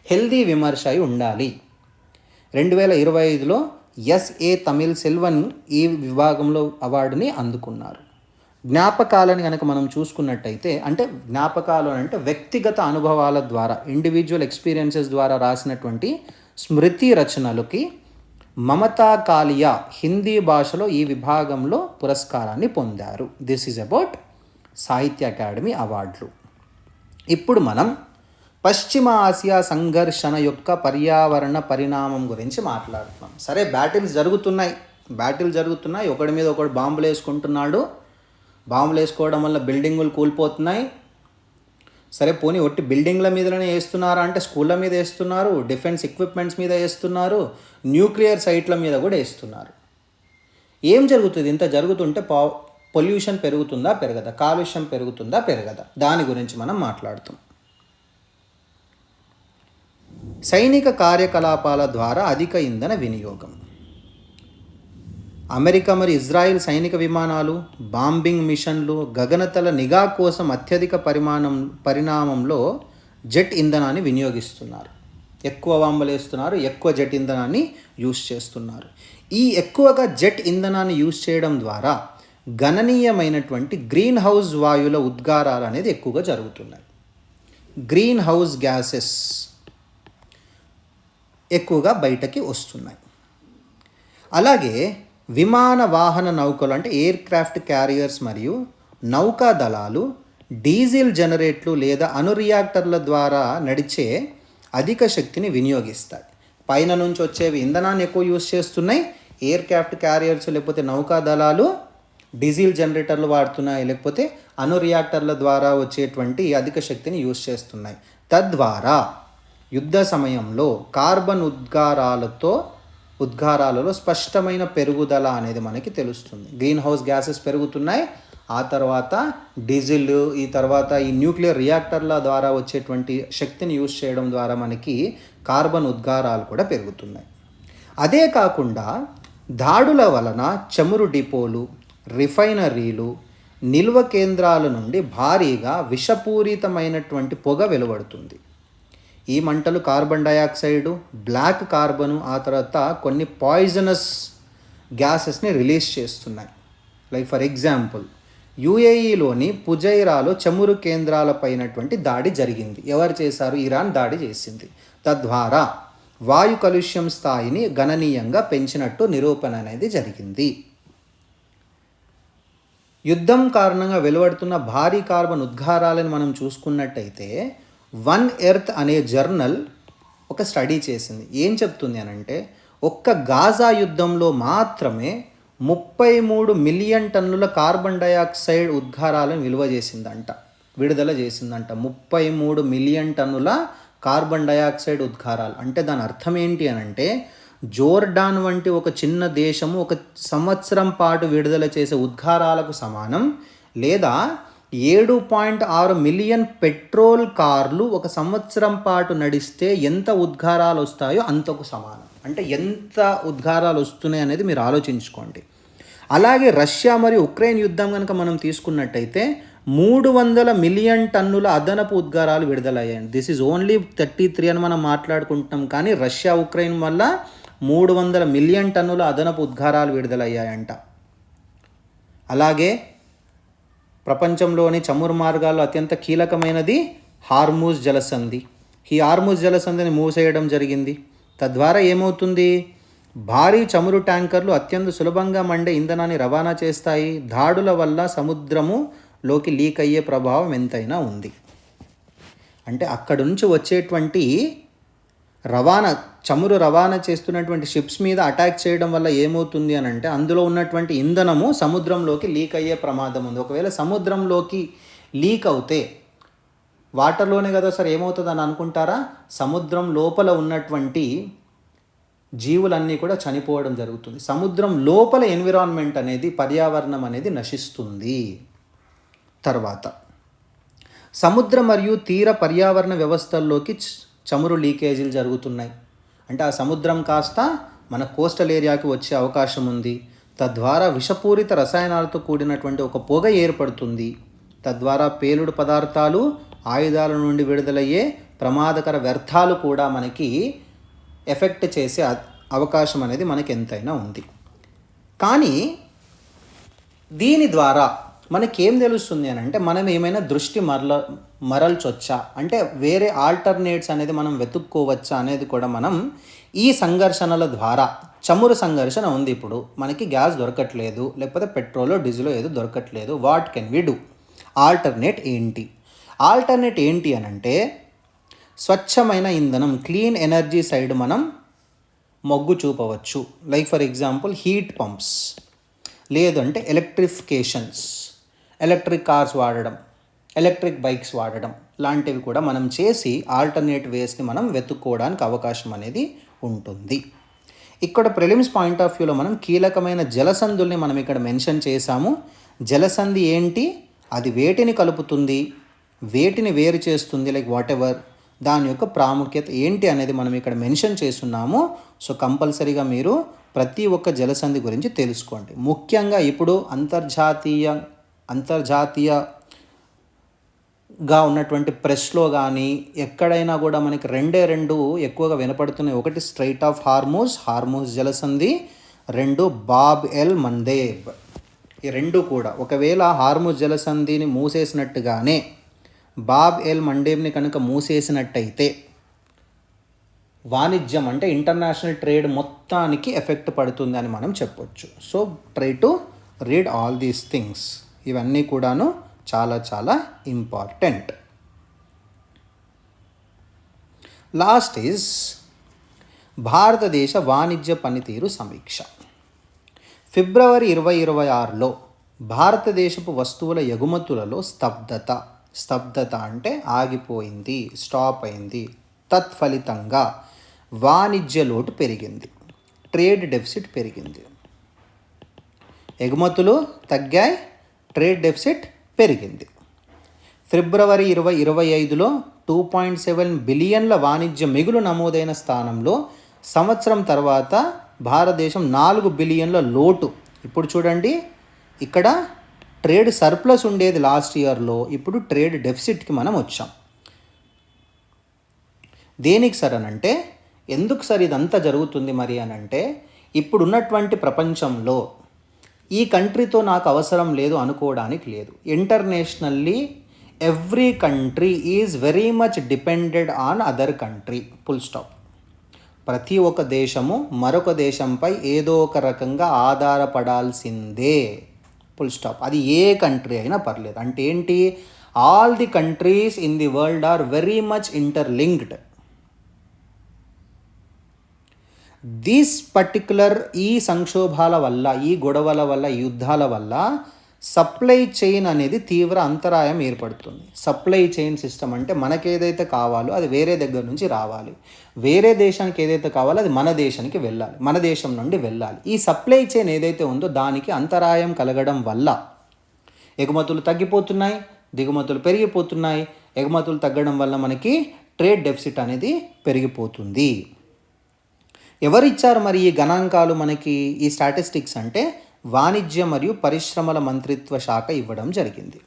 హెల్దీ విమర్శ అయి ఉండాలి. 2025లో ఎస్ఏ తమిళ్ సెల్వన్ ఈ విభాగంలో అవార్డుని అందుకున్నారు. జ్ఞాపకాలని కనుక మనం చూసుకున్నట్టయితే, అంటే జ్ఞాపకాలు అంటే వ్యక్తిగత అనుభవాల ద్వారా, ఇండివిజువల్ ఎక్స్పీరియన్సెస్ ద్వారా రాసినటువంటి స్మృతి రచనలకి మమతా కాలియా హిందీ భాషలో ఈ విభాగంలో పురస్కారాన్ని పొందారు. దిస్ ఈజ్ అబౌట్ సాహిత్య అకాడమీ అవార్డులు. ఇప్పుడు మనం పశ్చిమ ఆసియా సంఘర్షణ యొక్క పర్యావరణ పరిణామం గురించి మాట్లాడుతున్నాం. సరే, బ్యాటిల్ జరుగుతున్నాయి, ఒకడి మీద ఒకడు బాంబులు వేసుకుంటున్నాడు. బాంబులు వేసుకోవడం వల్ల బిల్డింగులు కూలిపోతున్నాయి. సరే పోనీ ఒట్టి బిల్డింగ్ల మీదనే వేస్తున్నారా అంటే స్కూళ్ళ మీద వేస్తున్నారు, డిఫెన్స్ ఎక్విప్మెంట్స్ మీద వేస్తున్నారు, న్యూక్లియర్ సైట్ల మీద కూడా వేస్తున్నారు. ఏం జరుగుతుంది? ఇంత జరుగుతుంటే పొల్యూషన్ పెరుగుతుందా పెరగదా, కాలుష్యం పెరుగుతుందా పెరగదా, దాని గురించి మనం మాట్లాడుతాం. సైనిక కార్యకలాపాల ద్వారా అధిక ఇంధన వినియోగం. అమెరికా మరి ఇజ్రాయిల్ సైనిక విమానాలు, బాంబింగ్ మిషన్లు, గగనతల నిఘా కోసం అత్యధిక పరిణామంలో జెట్ ఇంధనాన్ని వినియోగిస్తున్నారు. ఎక్కువ బాంబులు వేస్తున్నారు, ఎక్కువ జెట్ ఇంధనాన్ని యూస్ చేస్తున్నారు. ఈ ఎక్కువగా జెట్ ఇంధనాన్ని యూస్ చేయడం ద్వారా గణనీయమైనటువంటి గ్రీన్ హౌస్ వాయువుల ఉద్గారాలు అనేది ఎక్కువగా జరుగుతున్నాయి. గ్రీన్ హౌస్ గ్యాసెస్ ఎక్కువగా బయటకి వస్తున్నాయి. అలాగే విమాన వాహన నౌకలు అంటే ఎయిర్ క్రాఫ్ట్ క్యారియర్స్ మరియు నౌకా దళాలు డీజిల్ జనరేటర్లు లేదా అణురియాక్టర్ల ద్వారా నడిచే అధిక శక్తిని వినియోగిస్తాయి. పైన నుంచి వచ్చేవి ఇంధనాన్ని ఎక్కువ యూస్ చేస్తున్నాయి. ఎయిర్ క్రాఫ్ట్ క్యారియర్స్ లేకపోతే నౌకా దళాలు డీజిల్ జనరేటర్లు వాడుతున్నాయి, లేకపోతే అణురియాక్టర్ల ద్వారా వచ్చేటువంటి అధిక శక్తిని యూస్ చేస్తున్నాయి. తద్వారా యుద్ధ సమయంలో కార్బన్ ఉద్గారాలలో స్పష్టమైన పెరుగుదల అనేది మనకి తెలుస్తుంది. గ్రీన్ హౌస్ గ్యాసెస్ పెరుగుతున్నాయి. ఆ తర్వాత డీజిల్, ఈ తర్వాత ఈ న్యూక్లియర్ రియాక్టర్ల ద్వారా వచ్చేటువంటి శక్తిని యూస్ చేయడం ద్వారా మనకి కార్బన్ ఉద్గారాలు కూడా పెరుగుతున్నాయి. అదే కాకుండా దాడుల వలన చమురు డిపోలు, రిఫైనరీలు, నిల్వ కేంద్రాల నుండి భారీగా విషపూరితమైనటువంటి పొగ వెలువడుతుంది. ఈ మంటలు కార్బన్ డయాక్సైడు, బ్లాక్ కార్బను, ఆ తర్వాత కొన్ని పాయిజనస్ గ్యాసెస్ని రిలీజ్ చేస్తున్నాయి. లైక్ ఫర్ ఎగ్జాంపుల్ యుఏఈలోని పుజైరాలో చమురు కేంద్రాలపైనటువంటి దాడి జరిగింది. ఎవరు చేశారు? ఇరాన్ దాడి చేసింది. తద్వారా వాయు కాలుష్యం స్థాయిని గణనీయంగా పెంచినట్టు నిరూపణ అనేది జరిగింది. యుద్ధం కారణంగా వెలువడుతున్న భారీ కార్బన్ ఉద్గారాలను మనం చూసుకున్నట్టయితే వన్ ఎర్త్ అనే జర్నల్ ఒక స్టడీ చేసింది. ఏం చెప్తుంది అనంటే ఒక్క గాజా యుద్ధంలో మాత్రమే 33 మిలియన్ టన్నుల కార్బన్ డయాక్సైడ్ ఉద్గారాలను విడుదల చేసిందంట. 33 మిలియన్ టన్నుల కార్బన్ డయాక్సైడ్ ఉద్గారాలు. అంటే దాని అర్థం ఏంటి అనంటే జోర్డాన్ వంటి ఒక చిన్న దేశము 1 సంవత్సరం పాటు విడుదల చేసే ఉద్గారాలకు సమానం, లేదా 7.6 మిలియన్ పెట్రోల్ కార్లు ఒక సంవత్సరం పాటు నడిస్తే ఎంత ఉద్గారాలు వస్తాయో అంతకు సమానం. అంటే ఎంత ఉద్గారాలు వస్తున్నాయి అనేది మీరు ఆలోచించుకోండి. అలాగే రష్యా మరియు ఉక్రెయిన్ యుద్ధం కనుక మనం తీసుకున్నట్టయితే 300 మిలియన్ టన్నుల అదనపు ఉద్గారాలు విడుదలయ్యాయి. దిస్ ఈజ్ ఓన్లీ 33 అని మనం మాట్లాడుకుంటున్నాం, కానీ రష్యా ఉక్రెయిన్ వల్ల 300 మిలియన్ టన్నుల అదనపు ఉద్గారాలు విడుదలయ్యాయంట. అలాగే ప్రపంచంలోని చమురు మార్గాల్లో అత్యంత కీలకమైనది హార్మూజ్ జలసంధి. ఈ హార్మూజ్ జలసంధిని మూసేయడం జరిగింది. తద్వారా ఏమవుతుంది, భారీ చమురు ట్యాంకర్లు అత్యంత సులభంగా మండే ఇంధనాన్ని రవాణా చేస్తాయి. దాడుల వల్ల సముద్రములోకి లీక్ అయ్యే ప్రభావం ఎంతైనా ఉంది. అంటే అక్కడి నుంచి వచ్చేటువంటి చమురు రవాణా చేస్తున్నటువంటి షిప్స్ మీద అటాక్ చేయడం వల్ల ఏమవుతుంది అని అంటే అందులో ఉన్నటువంటి ఇంధనము సముద్రంలోకి లీక్ అయ్యే ప్రమాదం ఉంది. ఒకవేళ సముద్రంలోకి లీక్ అవుతే వాటర్లోనే కదా సార్ ఏమవుతుంది అని అనుకుంటారా, సముద్రం లోపల ఉన్నటువంటి జీవులన్నీ కూడా చనిపోవడం జరుగుతుంది. సముద్రం లోపల ఎన్విరాన్మెంట్ అనేది, పర్యావరణం అనేది నశిస్తుంది. తర్వాత సముద్ర మరియు తీర పర్యావరణ వ్యవస్థల్లోకి చమురు లీకేజీలు జరుగుతున్నాయి. అంటే ఆ సముద్రం కాస్త మన కోస్టల్ ఏరియాకి వచ్చే అవకాశం ఉంది. తద్వారా విషపూరిత రసాయనాలతో కూడినటువంటి ఒక పొగ ఏర్పడుతుంది. తద్వారా పేలుడు పదార్థాలు, ఆయుధాల నుండి విడుదలయ్యే ప్రమాదకర వ్యర్థాలు కూడా మనకి ఎఫెక్ట్ చేసే అవకాశం అనేది మనకి ఎంతైనా ఉంది. కానీ దీని ద్వారా మనకేం తెలుస్తుంది అని అంటే మనం ఏమైనా దృష్టి మరల్చొచ్చా, అంటే వేరే ఆల్టర్నేట్స్ అనేది మనం వెతుక్కోవచ్చా అనేది కూడా మనం ఈ సంఘర్షణల ద్వారా, చమురు సంఘర్షణ ఉంది, ఇప్పుడు మనకి గ్యాస్ దొరకట్లేదు, లేకపోతే పెట్రోల్ డీజిల్ ఏదో దొరకట్లేదు, what can we do, alternate ఏంటి అని అంటే స్వచ్ఛమైన ఇంధనం, క్లీన్ ఎనర్జీ సైడ్ మనం మొగ్గు చూపవచ్చు. Like for example heat pumps, లేదంటే ఎలక్ట్రిఫికేషన్స్, ఎలక్ట్రిక్ కార్స్ వాడడం, ఎలక్ట్రిక్ బైక్స్ వాడడం లాంటివి కూడా మనం చేసి ఆల్టర్నేట్ వేస్ని మనం వెతుక్కోవడానికి అవకాశం అనేది ఉంటుంది. ఇక్కడ ప్రిలిమ్స్ పాయింట్ ఆఫ్ వ్యూలో మనం కీలకమైన జలసంధుల్ని మనం ఇక్కడ మెన్షన్ చేశాము. జలసంధి ఏంటి, అది వేటిని కలుపుతుంది, వేటిని వేరు చేస్తుంది, లైక్ వాట్ ఎవర్, దాని యొక్క ప్రాముఖ్యత ఏంటి అనేది మనం ఇక్కడ మెన్షన్ చేస్తున్నాము. సో కంపల్సరీగా మీరు ప్రతి ఒక్క జలసంధి గురించి తెలుసుకోండి. ముఖ్యంగా ఇప్పుడు అంతర్జాతీయగా ఉన్నటువంటి ప్రెస్లో కానీ ఎక్కడైనా కూడా మనకి రెండు ఎక్కువగా వినపడుతున్నాయి. ఒకటి స్ట్రైట్ ఆఫ్ హార్మూజ్ జలసంధి, 2 బాబ్ ఎల్ మందేబ్. ఈ రెండు కూడా ఒకవేళ హార్మూజ్ జలసంధిని మూసేసినట్టుగానే బాబ్ ఎల్ మండేబ్ని కనుక మూసేసినట్టయితే వాణిజ్యం అంటే ఇంటర్నేషనల్ ట్రేడ్ మొత్తానికి ఎఫెక్ట్ పడుతుంది అని మనం చెప్పొచ్చు. So try to read all these things. ఇవన్నీ కూడాను చాలా చాలా ఇంపార్టెంట్. లాస్ట్ ఈజ్ భారతదేశ వాణిజ్య పనితీరు సమీక్ష. ఫిబ్రవరి 2026లో భారతదేశపు వస్తువుల ఎగుమతులలో స్తబ్దత అంటే ఆగిపోయింది, స్టాప్ అయింది. తత్ఫలితంగా వాణిజ్య లోటు పెరిగింది, ట్రేడ్ డెఫిసిట్ పెరిగింది. ఎగుమతులు తగ్గాయి, ట్రేడ్ డెఫిసిట్ పెరిగింది. ఫిబ్రవరి 2025లో 2.7 బిలియన్ల వాణిజ్య మిగులు నమోదైన స్థానంలో సంవత్సరం తర్వాత భారతదేశం 4 బిలియన్ల లోటు. ఇప్పుడు చూడండి, ఇక్కడ ట్రేడ్ సర్ప్లస్ ఉండేది లాస్ట్ ఇయర్లో, ఇప్పుడు ట్రేడ్ డెఫిసిట్కి మనం వచ్చాం. దేనికి సార్ అనంటే, ఎందుకు సార్ ఇదంతా జరుగుతుంది మరి అనంటే, ఇప్పుడున్నటువంటి ప్రపంచంలో ఈ కంట్రీతో నాకు అవసరం లేదు అనుకోవడానికి లేదు. Internationally every country is very much depended on other country, full stop. ప్రతి ఒక్క దేశము మరొక దేశంపై ఏదో ఒక రకంగా ఆధారపడాల్సిందే, ఫుల్ స్టాప్. అది ఏ కంట్రీ అయినా పర్లేదు. అంటే ఏంటి, all the countries in the world are very much interlinked. This particular ఈ సంక్షోభాల వల్ల, ఈ గొడవల వల్ల, యుద్ధాల వల్ల సప్లై చైన్ అనేది తీవ్ర అంతరాయం ఏర్పడుతుంది. సప్లై చైన్ సిస్టమ్ అంటే మనకేదైతే కావాలో అది వేరే దగ్గర నుంచి రావాలి, వేరే దేశానికి ఏదైతే కావాలో అది మన దేశానికి వెళ్ళాలి, మన దేశం నుండి వెళ్ళాలి. ఈ సప్లై చైన్ ఏదైతే ఉందో దానికి అంతరాయం కలగడం వల్ల ఎగుమతులు తగ్గిపోతున్నాయి. దిగుమతులు పెరిగిపోతున్నాయి, ఎగుమతులు తగ్గడం వల్ల మనకి ట్రేడ్ డెఫిసిట్ అనేది పెరిగిపోతుంది. ఎవరు ఇచ్చారు మరి ఈ గణాంకాలు మనకి, ఈ స్టాటిస్టిక్స్ అంటే వాణిజ్య మరియు పరిశ్రమల మంత్రిత్వ శాఖ ఇవ్వడం జరిగింది.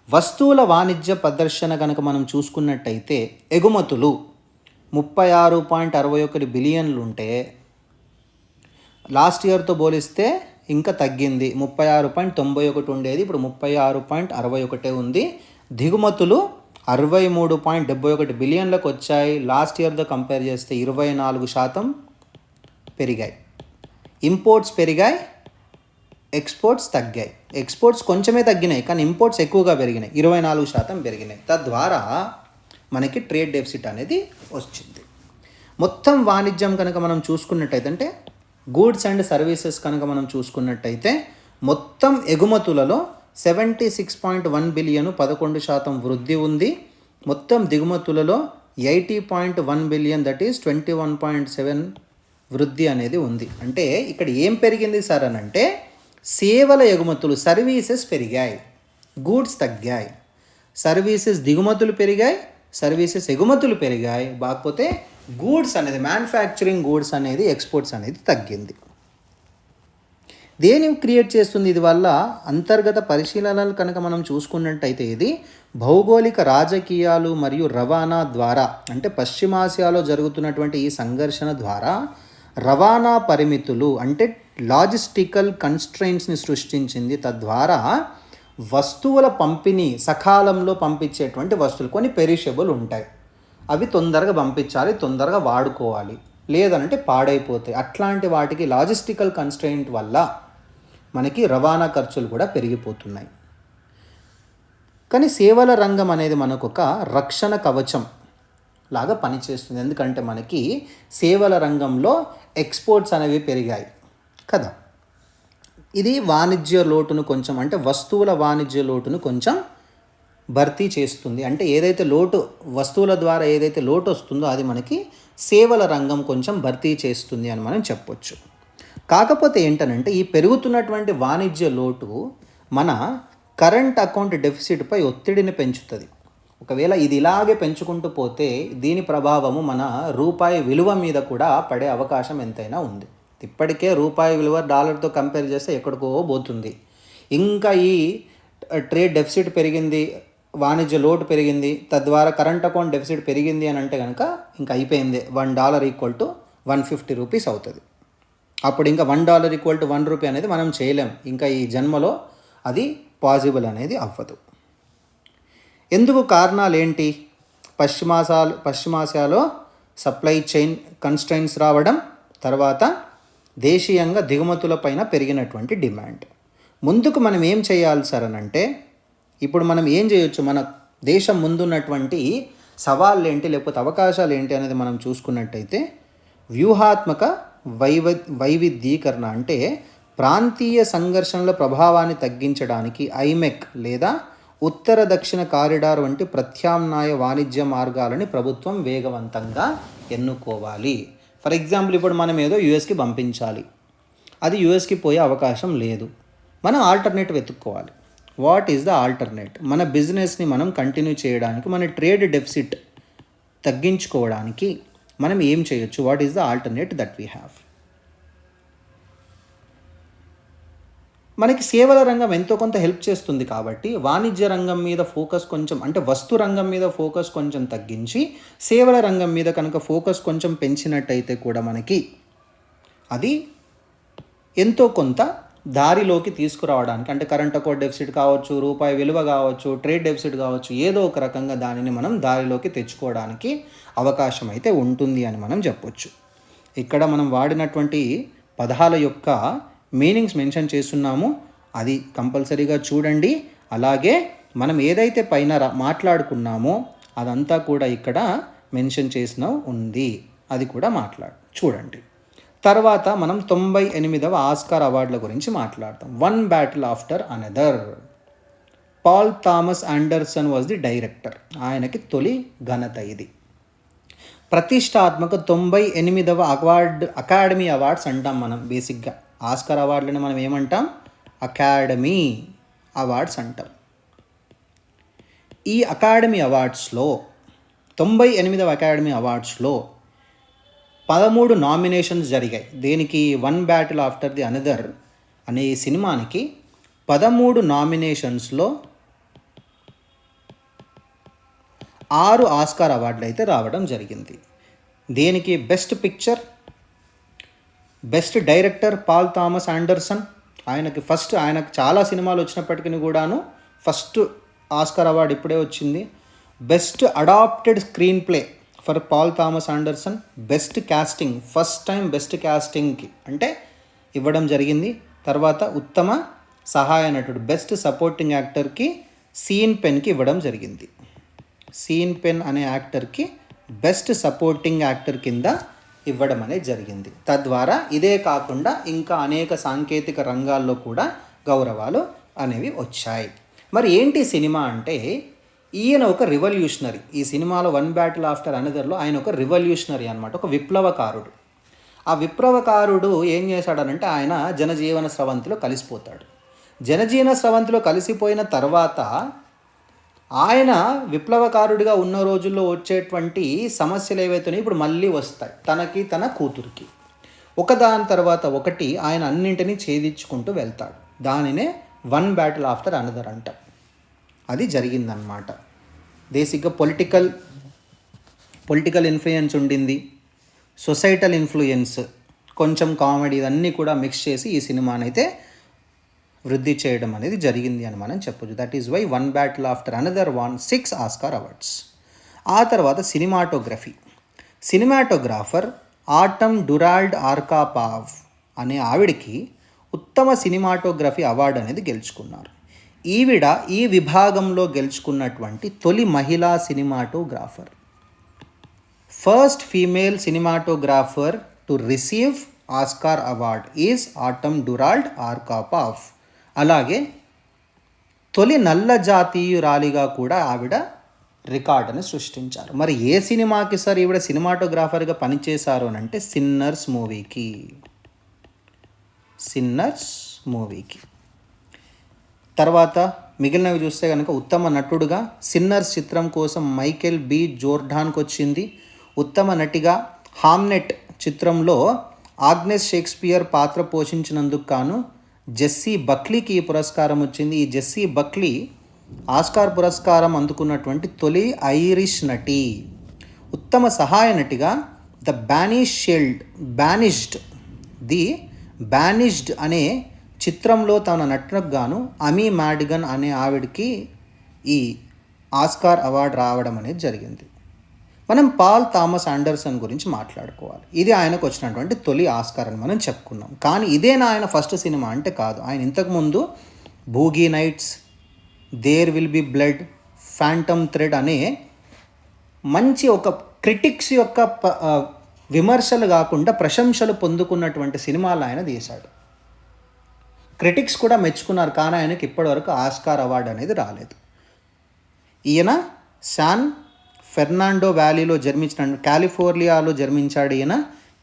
వస్తువుల వాణిజ్య ప్రదర్శన కనుక మనం చూసుకున్నట్టయితే ఎగుమతులు 36.61 బిలియన్లు ఉంటే లాస్ట్ ఇయర్తో పోలిస్తే ఇంకా తగ్గింది. 36.91 ఉండేది, ఇప్పుడు 36.61 ఉంది. దిగుమతులు 63.71 బిలియన్లకు వచ్చాయి. లాస్ట్ ఇయర్తో కంపేర్ చేస్తే 24% పెరిగాయి. ఇంపోర్ట్స్ పెరిగాయి, ఎక్స్పోర్ట్స్ తగ్గాయి. ఎక్స్పోర్ట్స్ కొంచెమే తగ్గినాయి కానీ ఇంపోర్ట్స్ ఎక్కువగా పెరిగినాయి, 24% పెరిగినాయి. తద్వారా మనకి ట్రేడ్ డెఫిసిట్ అనేది వచ్చింది. మొత్తం వాణిజ్యం కనుక మనం చూసుకున్నట్టయితే, అంటే గూడ్స్ అండ్ సర్వీసెస్ కనుక మనం చూసుకున్నట్టయితే మొత్తం ఎగుమతులలో 76.1 బిలియన్ 11% వృద్ధి ఉంది. మొత్తం దిగుమతులలో 80.1 బిలియన్ దట్ ఈస్ 21.7 వృద్ధి అనేది ఉంది. అంటే ఇక్కడ ఏం పెరిగింది సార్ అని అంటే సేవల ఎగుమతులు, సర్వీసెస్ పెరిగాయి, గూడ్స్ తగ్గాయి. సర్వీసెస్ దిగుమతులు పెరిగాయి, సర్వీసెస్ ఎగుమతులు పెరిగాయి. కాకపోతే గూడ్స్ అనేది, మ్యానుఫ్యాక్చరింగ్ గూడ్స్ అనేది, ఎక్స్పోర్ట్స్ అనేది తగ్గింది. దేని క్రియేట్ చేస్తుంది ఇది వల్ల? అంతర్గత పరిశీలనలు కనుక మనం చూసుకున్నట్టయితే ఇది భౌగోళిక, రాజకీయాలు మరియు రవాణా ద్వారా, అంటే పశ్చిమాసియాలో జరుగుతున్నటువంటి ఈ సంఘర్షణ ద్వారా రవాణా పరిమితులు అంటే లాజిస్టికల్ కన్స్ట్రెయింట్స్ని సృష్టించింది. తద్వారా వస్తువుల పంపిణీ సకాలంలో పంపించేటువంటి వస్తువులు, కొన్ని పెరిషబుల్ ఉంటాయి, అవి తొందరగా పంపించాలి, తొందరగా వాడుకోవాలి, లేదనంటే పాడైపోతాయి. అట్లాంటి వాటికి లాజిస్టికల్ కన్స్ట్రెయింట్ వల్ల మనకి రవాణా ఖర్చులు కూడా పెరిగిపోతున్నాయి. కానీ సేవల రంగం అనేది మనకు ఒక రక్షణ కవచం లాగా పనిచేస్తుంది. ఎందుకంటే మనకి సేవల రంగంలో ఎక్స్పోర్ట్స్ అనేవి పెరిగాయి కదా. ఇది వాణిజ్య లోటును కొంచెం, అంటే వస్తువుల వాణిజ్య లోటును కొంచెం భర్తీ చేస్తుంది. అంటే ఏదైతే లోటు, వస్తువుల ద్వారా ఏదైతే లోటు వస్తుందో అది మనకి సేవల రంగం కొంచెం భర్తీ చేస్తుంది అని మనం చెప్పొచ్చు. కాకపోతే ఏంటనంటే ఈ పెరుగుతున్నటువంటి వాణిజ్య లోటు మన కరెంట్ అకౌంట్ డెఫిసిట్పై ఒత్తిడిని పెంచుతుంది. ఒకవేళ ఇది ఇలాగే పెంచుకుంటూ పోతే దీని ప్రభావము మన రూపాయి విలువ మీద కూడా పడే అవకాశం ఎంతైనా ఉంది. ఇప్పటికే రూపాయి విలువ డాలర్తో కంపేర్ చేస్తే ఎక్కడికో పోతుంది. ఇంకా ఈ ట్రేడ్ డెఫిసిట్ పెరిగింది, వాణిజ్య లోటు పెరిగింది, తద్వారా కరెంట్ అకౌంట్ డెఫిసిట్ పెరిగింది అని అంటే కనుక ఇంకా అయిపోయింది. $1 = 150 రూపీస్ అవుతుంది. అప్పుడు ఇంకా $1 = 1 రూపీ అనేది మనం చేయలేం. ఇంకా ఈ జన్మలో అది పాసిబుల్ అనేది అవ్వదు. ఎందుకు? కారణాలు ఏంటి? పశ్చిమాసియాలో సప్లై చైన్ కన్స్ట్రైంట్స్ రావడం, తర్వాత దేశీయంగా దిగుమతులపైన పెరిగినటువంటి డిమాండ్. ముందుకు మనం ఏం చేయాలి సార్ అని అంటే, ఇప్పుడు మనం ఏం చేయొచ్చు, మన దేశం ముందున్నటువంటి సవాళ్ళు ఏంటి, లేకపోతే అవకాశాలు ఏంటి అనేది మనం చూసుకున్నట్టయితే వ్యూహాత్మక వైవిధ్యీకరణ, అంటే ప్రాంతీయ సంఘర్షణల ప్రభావాన్ని తగ్గించడానికి ఐమెక్ లేదా ఉత్తర దక్షిణ కారిడార్ వంటి ప్రత్యామ్నాయ వాణిజ్య మార్గాలని ప్రభుత్వం వేగవంతంగా ఎన్నుకోవాలి. ఫర్ ఎగ్జాంపుల్, ఇప్పుడు మనం ఏదో యూఎస్కి పంపించాలి, అది యూఎస్కి పోయే అవకాశం లేదు, మనం ఆల్టర్నేట్ వెతుక్కోవాలి. What is the alternate? మన బిజినెస్ని మనం కంటిన్యూ చేయడానికి, మన ట్రేడ్ డెఫిసిట్ తగ్గించుకోవడానికి మనం ఏం చేయొచ్చు? What is the alternate that we have? మనకి సేవల రంగం ఎంతో కొంత హెల్ప్ చేస్తుంది కాబట్టి వాణిజ్య రంగం మీద ఫోకస్ కొంచెం, అంటే వస్తు రంగం మీద ఫోకస్ కొంచెం తగ్గించి సేవల రంగం మీద కనుక ఫోకస్ కొంచెం పెంచినట్టయితే కూడా మనకి అది ఎంతో కొంత దారిలోకి తీసుకురావడానికి, అంటే కరెంట్ అకౌంట్ డెఫిసిట్ కావచ్చు, రూపాయి విలువ కావచ్చు, ట్రేడ్ డెఫిసిట్ కావచ్చు, ఏదో ఒక రకంగా దానిని మనం దారిలోకి తెచ్చుకోవడానికి అవకాశం అయితే ఉంటుంది అని మనం చెప్పొచ్చు. ఇక్కడ మనం వాడినటువంటి పదాల యొక్క మీనింగ్స్ మెన్షన్ చేస్తున్నాము, అది కంపల్సరీగా చూడండి. అలాగే మనం ఏదైతే పైన మాట్లాడుకున్నామో అదంతా కూడా ఇక్కడ మెన్షన్ చేసిన ఉంది, అది కూడా చూడండి. తర్వాత మనం 98వ ఆస్కార్ అవార్డుల గురించి మాట్లాడతాం. One Battle After Another. Paul Thomas Anderson was the director. ఆయనకి తొలి ఘనత ఇది. ప్రతిష్టాత్మక 98వ అకాడమీ అవార్డ్స్ అంటాం మనం. బేసిక్గా ఆస్కార్ అవార్డులని మనం ఏమంటాం? అకాడమీ అవార్డ్స్ అంటాం. ఈ అకాడమీ అవార్డ్స్లో 98వ అకాడమీ అవార్డ్స్లో 13 నామినేషన్స్ జరిగాయి. దేనికి? One Battle after the another అనే ఈ సినిమానికి 13 నామినేషన్స్లో 6 ఆస్కార్ అవార్డులు అయితే రావడం జరిగింది. దేనికి? Best picture, best director Paul Thomas Anderson, ఆయనకు చాలా సినిమాలు వచ్చినప్పటికీ కూడాను ఫస్ట్ ఆస్కార్ అవార్డు ఇప్పుడే వచ్చింది. Best adapted screenplay for Paul Thomas Anderson, best casting, first time best క్యాస్టింగ్కి అంటే ఇవ్వడం జరిగింది. తర్వాత ఉత్తమ సహాయ నటుడు బెస్ట్ సపోర్టింగ్ యాక్టర్కి సీన్ పెన్కి ఇవ్వడం జరిగింది. సీన్ పెన్ అనే యాక్టర్కి బెస్ట్ సపోర్టింగ్ యాక్టర్ కింద ఇవ్వడం అనేది జరిగింది. తద్వారా ఇదే కాకుండా ఇంకా అనేక సాంకేతిక రంగాల్లో కూడా గౌరవాలు అనేవి వచ్చాయి. మరి ఏంటి సినిమా అంటే, ఈయన ఒక రివల్యూషనరీ. ఈ సినిమాలో వన్ బ్యాటిల్ ఆఫ్టర్ అనదర్లో ఆయన ఒక రివల్యూషనరీ అనమాట, ఒక విప్లవకారుడు. ఆ విప్లవకారుడు ఏం చేశాడనంటే ఆయన జనజీవన స్రవంతిలో కలిసిపోతాడు. జనజీవన స్రవంతిలో కలిసిపోయిన తర్వాత ఆయన విప్లవకారుడిగా ఉన్న రోజుల్లో వచ్చేటువంటి సమస్యలు ఏవైతున్నాయో ఇప్పుడు మళ్ళీ వస్తాయి తనకి, తన కూతురికి. ఒకదాని తర్వాత ఒకటి ఆయన అన్నింటినీ ఛేదించుకుంటూ వెళ్తాడు. దానినే వన్ బ్యాటిల్ ఆఫ్టర్ అనదర్ అంట. అది జరిగిందనమాట. బేసిక్గా పొలిటికల్ ఇన్ఫ్లుయెన్స్ ఉండింది, సొసైటల్ ఇన్ఫ్లుయెన్స్, కొంచెం కామెడీ, ఇవన్నీ కూడా మిక్స్ చేసి ఈ సినిమానైతే వృద్ధి చేయడం అనేది జరిగింది అని మనం చెప్పొచ్చు. That is why One Battle After Another won 6 Oscar awards. ఆ తర్వాత సినిమాటోగ్రాఫర్ ఆటమ్ డురాల్డ్ ఆర్కాపావ్ అనే ఆవిడికి ఉత్తమ సినిమాటోగ్రఫీ అవార్డు అనేది గెలుచుకున్నారు. ఈవిడ ఈ విభాగంలో గెలుచుకున్నటువంటి తొలి మహిళా cinematographer. First female cinematographer to receive Oscar award is Autumn Durald Arkapaw. అలాగే తొలి నల్ల జాతీయురాలిగా కూడా ఆవిడ రికార్డును సృష్టించారు. మరి ఏ సినిమాకి సార్ ఈవిడ సినిమాటోగ్రాఫర్గా పనిచేశారు అని అంటే సిన్నర్స్ మూవీకి. తర్వాత మిగిలినవి చూస్తే కనుక ఉత్తమ నటుడుగా సిన్నర్స్ చిత్రం కోసం మైకేల్ బి జోర్డాన్కి వచ్చింది. ఉత్తమ నటిగా హామ్నెట్ చిత్రంలో ఆగ్నెస్ షేక్స్పియర్ పాత్ర పోషించినందుకు గాను జెస్సీ బక్లీకి ఈ పురస్కారం వచ్చింది. ఈ జెస్సీ బక్లీ ఆస్కార్ పురస్కారం అందుకున్నటువంటి తొలి ఐరిష్ నటి. ఉత్తమ సహాయ నటిగా ది బ్యానిష్డ్ అనే చిత్రంలో తన నటనకు గాను అమీ మాడిగన్ అనే ఆవిడకి ఈ ఆస్కార్ అవార్డు రావడం అనేది జరిగింది. మనం పాల్ థామస్ ఆండర్సన్ గురించి మాట్లాడుకోవాలి. ఇది ఆయనకు వచ్చినటువంటి తొలి ఆస్కార్ అని మనం చెప్పుకున్నాం. కానీ ఇదేనా ఆయన ఫస్ట్ సినిమా అంటే కాదు. ఆయన ఇంతకుముందు Boogie Nights, There Will Be Blood, Phantom Thread అనే మంచి ఒక క్రిటిక్స్ యొక్క విమర్శలు కాకుండా ప్రశంసలు పొందుకున్నటువంటి సినిమాలు ఆయన తీశాడు. క్రిటిక్స్ కూడా మెచ్చుకున్నారు, కానీ ఆయనకి ఇప్పటివరకు ఆస్కార్ అవార్డు అనేది రాలేదు. ఈయన శాన్ ఫెర్నాండో వ్యాలీలో కాలిఫోర్నియాలో జన్మించాడు. ఈయన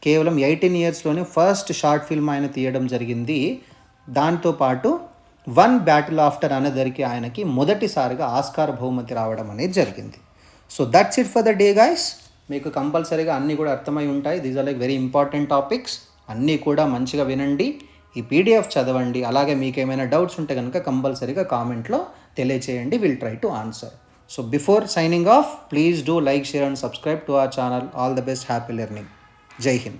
కేవలం 18 ఇయర్స్లోనే ఫస్ట్ షార్ట్ ఫిల్మ్ ఆయన తీయడం జరిగింది. దాంతోపాటు వన్ బ్యాటిల్ ఆఫ్టర్ అనదర్కి ఆయనకి మొదటిసారిగా ఆస్కార్ బహుమతి రావడం అనేది జరిగింది. So that's it for the day guys. మీకు కంపల్సరీగా అన్నీ కూడా అర్థమై ఉంటాయి. These are like very important topics. అన్నీ కూడా మంచిగా వినండి, ఈ పీడిఎఫ్ చదవండి. అలాగే మీకు ఏమైనా డౌట్స్ ఉంటే కనుక కంపల్సరీగా కామెంట్లో తెలియచేయండి. Will try to answer. So before signing off, please do like, share and subscribe to our channel. All the best, happy learning. Jai Hind.